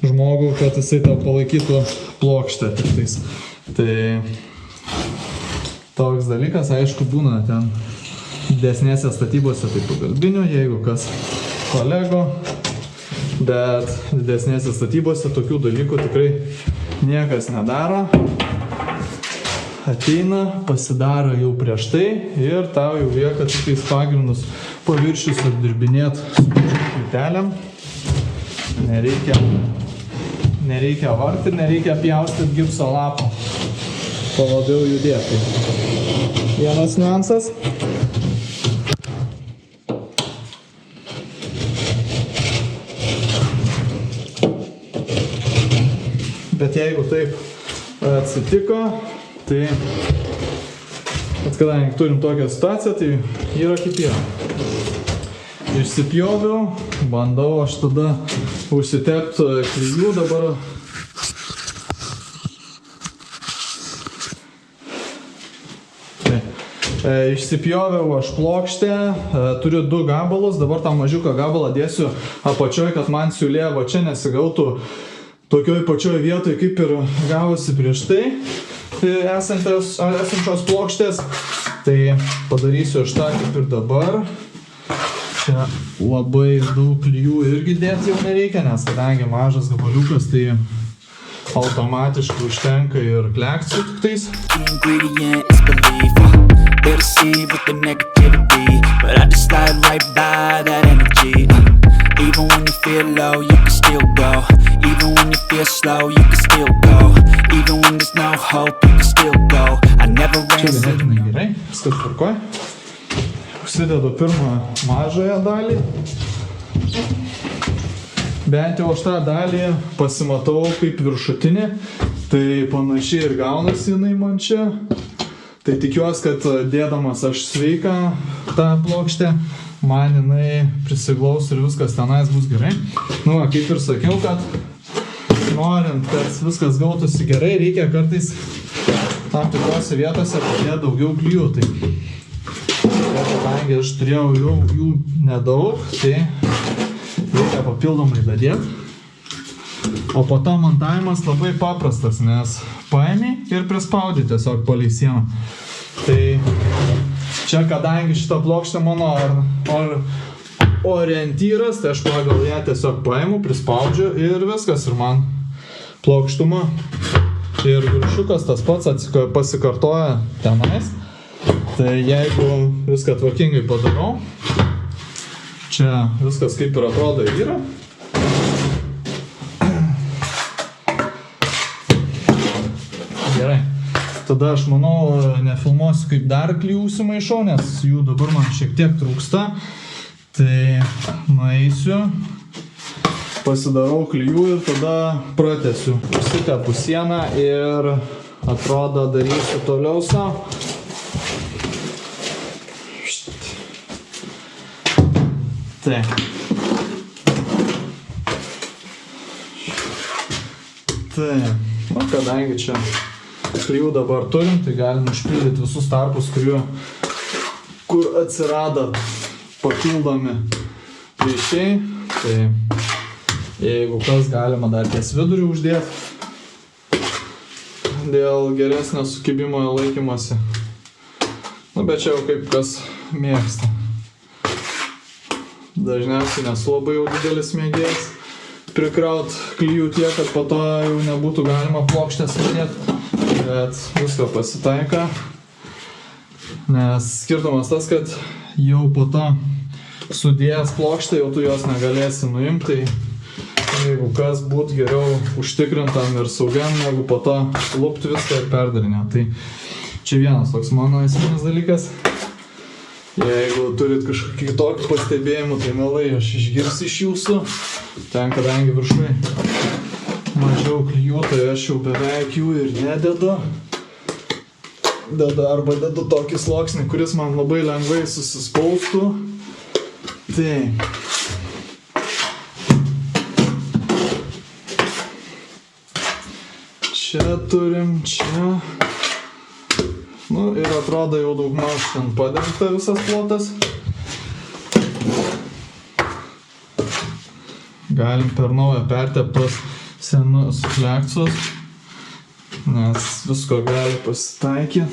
žmogų, kad jisai tau palaikytų plokštę tiktais. Tai toks dalykas, aišku, būna ten didesnėse statybose tai pagalbinių, jeigu kas kolego, bet didesnėse statybose tokių dalykų tikrai niekas nedaro. Ateina, pasidaro jau prieš tai ir tau jau lieka tiktais pagrindus paviršius apdirbinėti su plytelėm. Nereikia nereikia varti ir nereikia pjaustyti gipso lapą. Po labiau judėti. Vienas niuansas. Bet jeigu taip atsitiko, tai kadangi turim tokią situaciją, tai yra kaip yra. Išsipjoviau, bandau aš tada užsitepti klijų, dabar išsipjoviau aš plokštę, turiu 2 gabalus, dabar tą mažiuką gabalą dėsiu apačioj, kad man siūlė va čia nesigautų tokioj pačioj vietoj, kaip ir gavosi prieš tai esančios plokštės. Tai padarysiu aš tą kaip ir dabar. Čia labai daug klijų irgi dėti jau nereikia, nes kadangi mažas gabaliukas, tai automatiškai užtenka ir klekcijų tik tais. They'll see with the negativity, but I just slide right by that energy. Even when you feel low, you can still go. Even when you feel slow, you can still go. Even when there's no hope, you can still go. I never ran. Čia ganėtinai gerai, viskas tvarkoj. Užsidedu pirmą mažąją dalį. Bent jau aš tą dalį pasimatau kaip viršutinį, tai panašiai ir gaunasi jinai man čia. Tai tikiuosi, kad dėdamas aš sveiką tą plokštę, man jinai prisiglaus ir viskas tenais bus gerai. Nu, kaip ir sakiau, kad norint, kad viskas gautųsi gerai, reikia kartais tam tikrose vietose padėti daugiau klijų. Tai kadangi aš turėjau jų nedaug, tai reikia papildomai dadėti. O po to montavimas labai paprastas, nes paimi ir prispaudži tiesiog palei sieną. Tai čia, kadangi šitą plokštę mano orientyras, tai aš pagal ją tiesiog paimu, prispaudžiu ir viskas. Ir man plokštuma ir viršukas tas pats pasikartoja tenais. Tai jeigu viską tvarkingai padarau, čia viskas kaip ir atrodo yra. Gerai, tada aš manau nefilmuosiu kaip dar klijų užsimaišau, nes jų dabar man šiek tiek trūksta. Tai nueisiu, pasidarau klijų ir tada pratęsiu. Užsitepu sieną ir atrodo darysiu toliau savo. Tai. Tai, kadangi čia klijų dabar turim, tai galim užpildyti visus tarpus, kur atsirado papildomi plyšiai. Tai jeigu kas, galima dar ties vidurį uždėti dėl geresnio sukibimo laikymosi. Nu, bet čia jau kaip kas mėgsta. Dažniausiai nesu labai jau didelis mėgėjas prikraut klijų tiek, kad po to jau nebūtų galima plokštės padėti. Bet visko pasitaika, nes skirtumas tas, kad jau po to sudėjęs plokštę, jau tu jos negalėsi nuimti, tai jeigu kas būtų geriau užtikrintam ir saugiam, negu po to lupti viską ir perdarinę. Tai čia vienas toks mano esminis dalykas. Jeigu turit kažkokį kitokį pastebėjimų, tai mielai aš išgirsiu iš jūsų. Ten, kadangi viršui mažiau klijų, tai aš jau beveik jų ir nededu. Arba dedu tokį sluoksnį, kuris man labai lengvai susispaustų. Tai. Čia turim, čia. Nu ir atrodo jau daugmaž ten padengta visas plotas. Galim per naują perteptos senus kleksus, nes visko gali pasitaikyti.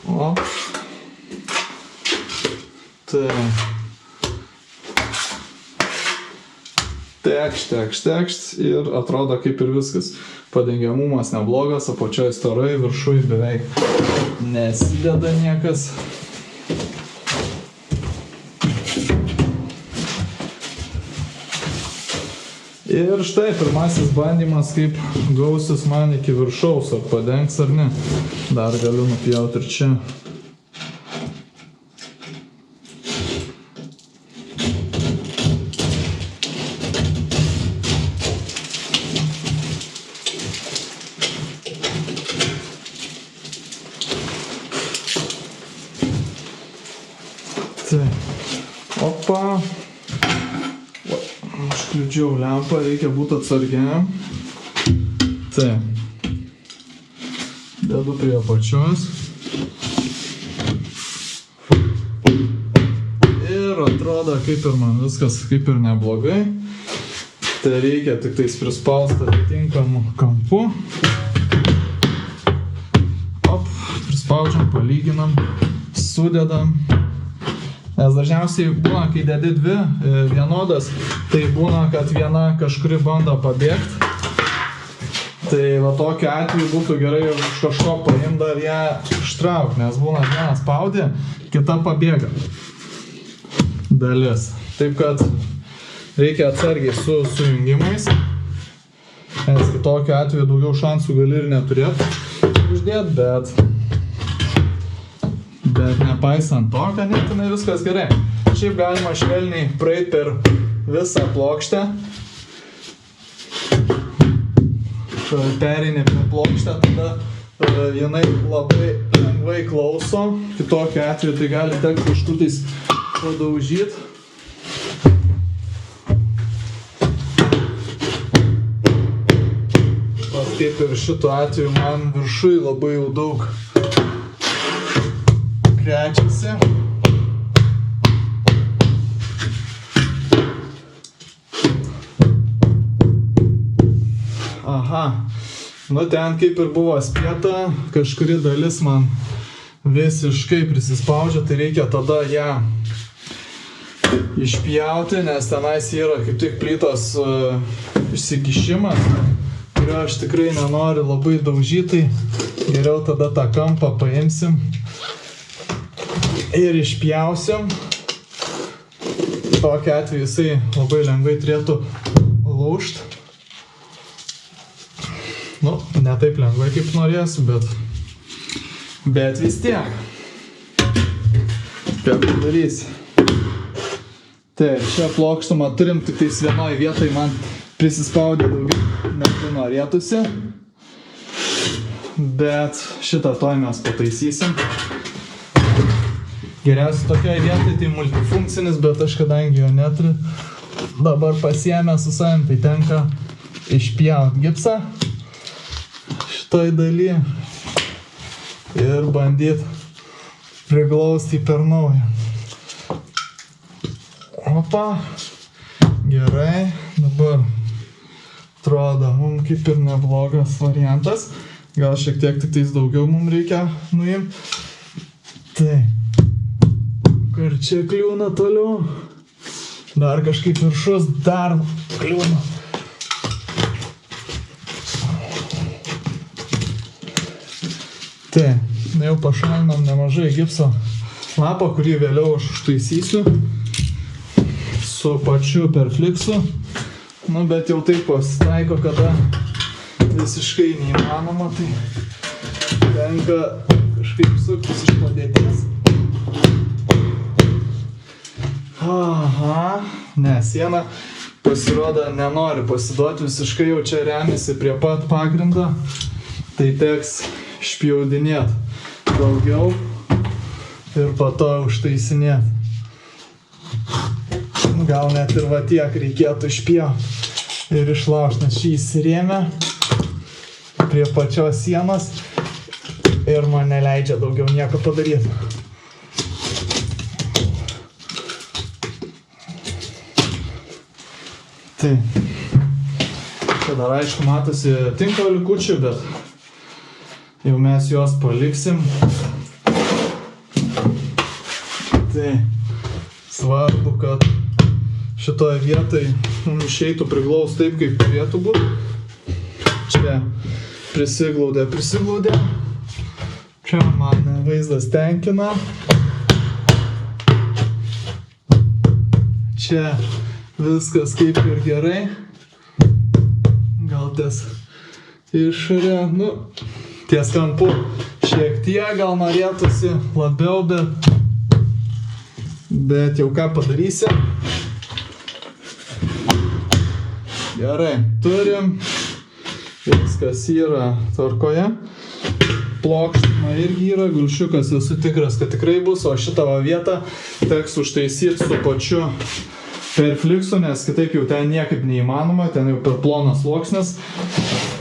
O. Tai. Tekšt ir atrodo kaip ir viskas. Padengiamumas neblogas, apačioj storai, viršui beveik nesideda niekas. Ir štai pirmasis bandymas, kaip gausis man iki viršaus, ar padengs ar ne. Dar galiu nupjauti ir čia. Tai, opa, užkliudžiau lempą, reikia būti atsargiam. Tai, dedu prie apačios. Ir atrodo, kaip ir man viskas, kaip ir neblogai. Tai reikia tik tais prispausti atitinkamu kampu. Op, prispaudžiam, palyginam, sudedam. Nes dažniausiai būna, kai dedi dvi vienodas, tai būna, kad viena kažkuri bando pabėgti. Tai va tokiu atveju būtų gerai už kažko paimti dar ją ištraukti, nes būna viena spaudė, kita pabėga dalis. Taip kad reikia atsargiai su sujungimais, nes tokiu atveju daugiau šansų gali ir neturėti uždėti, bet nepaisant to, ganėtinai viskas gerai. Šiaip galima švelniai praeiti per visą plokštę. Pereini per plokštę, tada jinai labai lengvai klauso. Kitokiu atveju tai gali tekti kažkurtais padaužyti. Kaip ir šituo atveju man viršui labai jau daug krečiasi. Aha, nu ten kaip ir buvo spėta, kažkuri dalis man visiškai prisispaudžia, tai reikia tada ją išpjauti, nes tenais yra kaip tik plytos išsikišimas, kurio aš tikrai nenoriu labai daužyti, geriau tada tą kampą paimsim ir išpjausim. Tokiu atveju jisai labai lengvai turėtų lūžti. Nu, ne taip lengvai kaip norėsiu, bet vis tiek. Ką padarysi? Taip, šią plokštumą turim tik tais vienoj vietoj, man prisispaudė daugiau negu norėtųsi. Bet šitą toj mes pataisysim. Geriausia tokioje vietoje tai multifunkcinis, bet aš kadangi jo neturiu, dabar pasiėmę su savim, tai tenka išpjauti gipsą šitoj daly ir bandyti priglausti per naują. Opa, gerai, dabar atrodo, mums kaip ir neblogas variantas, gal šiek tiek tik tais daugiau mums reikia nuimti. Tai. Ir čia kliūna toliau. Dar kažkaip viršus, dar kliūna. Tai, jau pašalinam nemažai gipso lapą, kurį vėliau aš užtaisysiu su pačiu perfliksu. Nu, bet jau taip pasitaiko, kada visiškai neįmanoma, tai tenka kažkaip suktis iš padėties. Aha, ne, siena pasirodo nenori pasiduoti, visiškai jau čia remiasi prie pat pagrindo, tai teks išpjaudinėti daugiau ir po to užtaisinėti. Gal net ir va tiek reikėtų išpjauti ir išlaužti, nes šį įsirėmė prie pačios sienos ir man neleidžia daugiau nieko padaryti. Tai, čia dar aišku matosi tinklo likučių, bet jau mes juos paliksim. Tai svarbu, kad šitoje vietoje mums išeitų priglaus taip, kaip turėtų būti. Čia prisiglaudė. Čia mane vaizdas tenkina. Čia viskas kaip ir gerai. gal ties išorė, nu, ties kampu šiek tiek gal norėtųsi labiau, bet jau ką padarysi. Gerai, turim, viskas yra tvarkoje. Plokštima irgi yra, gulšiukas esu tikras, kad tikrai bus, o šitą vietą teks užtaisyti su pačiu perfliksu, nes kitaip jau ten niekaip neįmanoma, ten jau per plonas sluoksnis.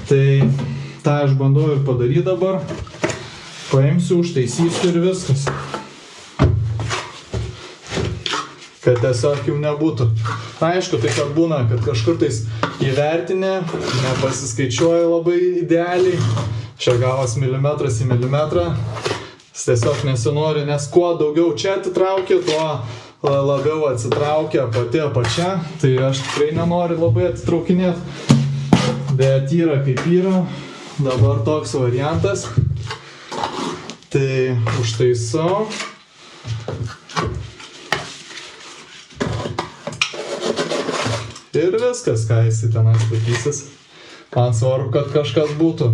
Tai tą aš bandau ir padaryti dabar. Paimsiu, užtaisysiu ir viskas. Kad tiesiog jau nebūtų. Aišku, tai kad būna, kad kažkur tais įvertinė, nepasiskaičiuoja labai idealiai. Čia gavos milimetras į milimetrą. Tiesiog nesinori, nes kuo daugiau čia atitraukia, tuo labiau atsitraukia pati apačia. Tai aš tikrai nenoriu labai atitraukinėti. Bet yra kaip yra. Dabar toks variantas. Tai užtaisau. Ir viskas, ką jisai tenais laikysis. Man svarbu, kad kažkas būtų,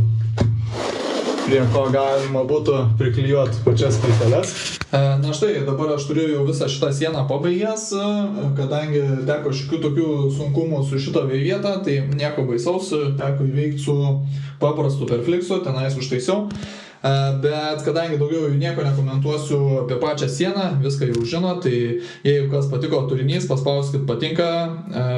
prie ko galima būtų priklijuoti pačias plyteles. Na štai, dabar aš turiu jau visą šitą sieną pabaigęs, kadangi teko šiokių tokių sunkumų su šito vieta, tai nieko baisaus, teko įveikti su paprastu perfliksu, tenais užtaisiau. Bet kadangi daugiau nieko nekomentuosiu apie pačią sieną, viską jau žino, tai jeigu kas patiko turinys, paspauskit patinka,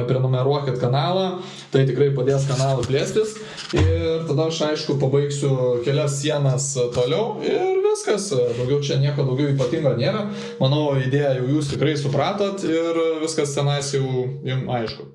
prenumeruokit kanalą, tai tikrai padės kanalą plėstis. Ir tada aš aišku pabaigsiu kelias sienas toliau ir viskas, daugiau čia nieko daugiau ypatingo nėra. Manau, idėją jau jūs tikrai supratot ir viskas tenais jau jums aišku.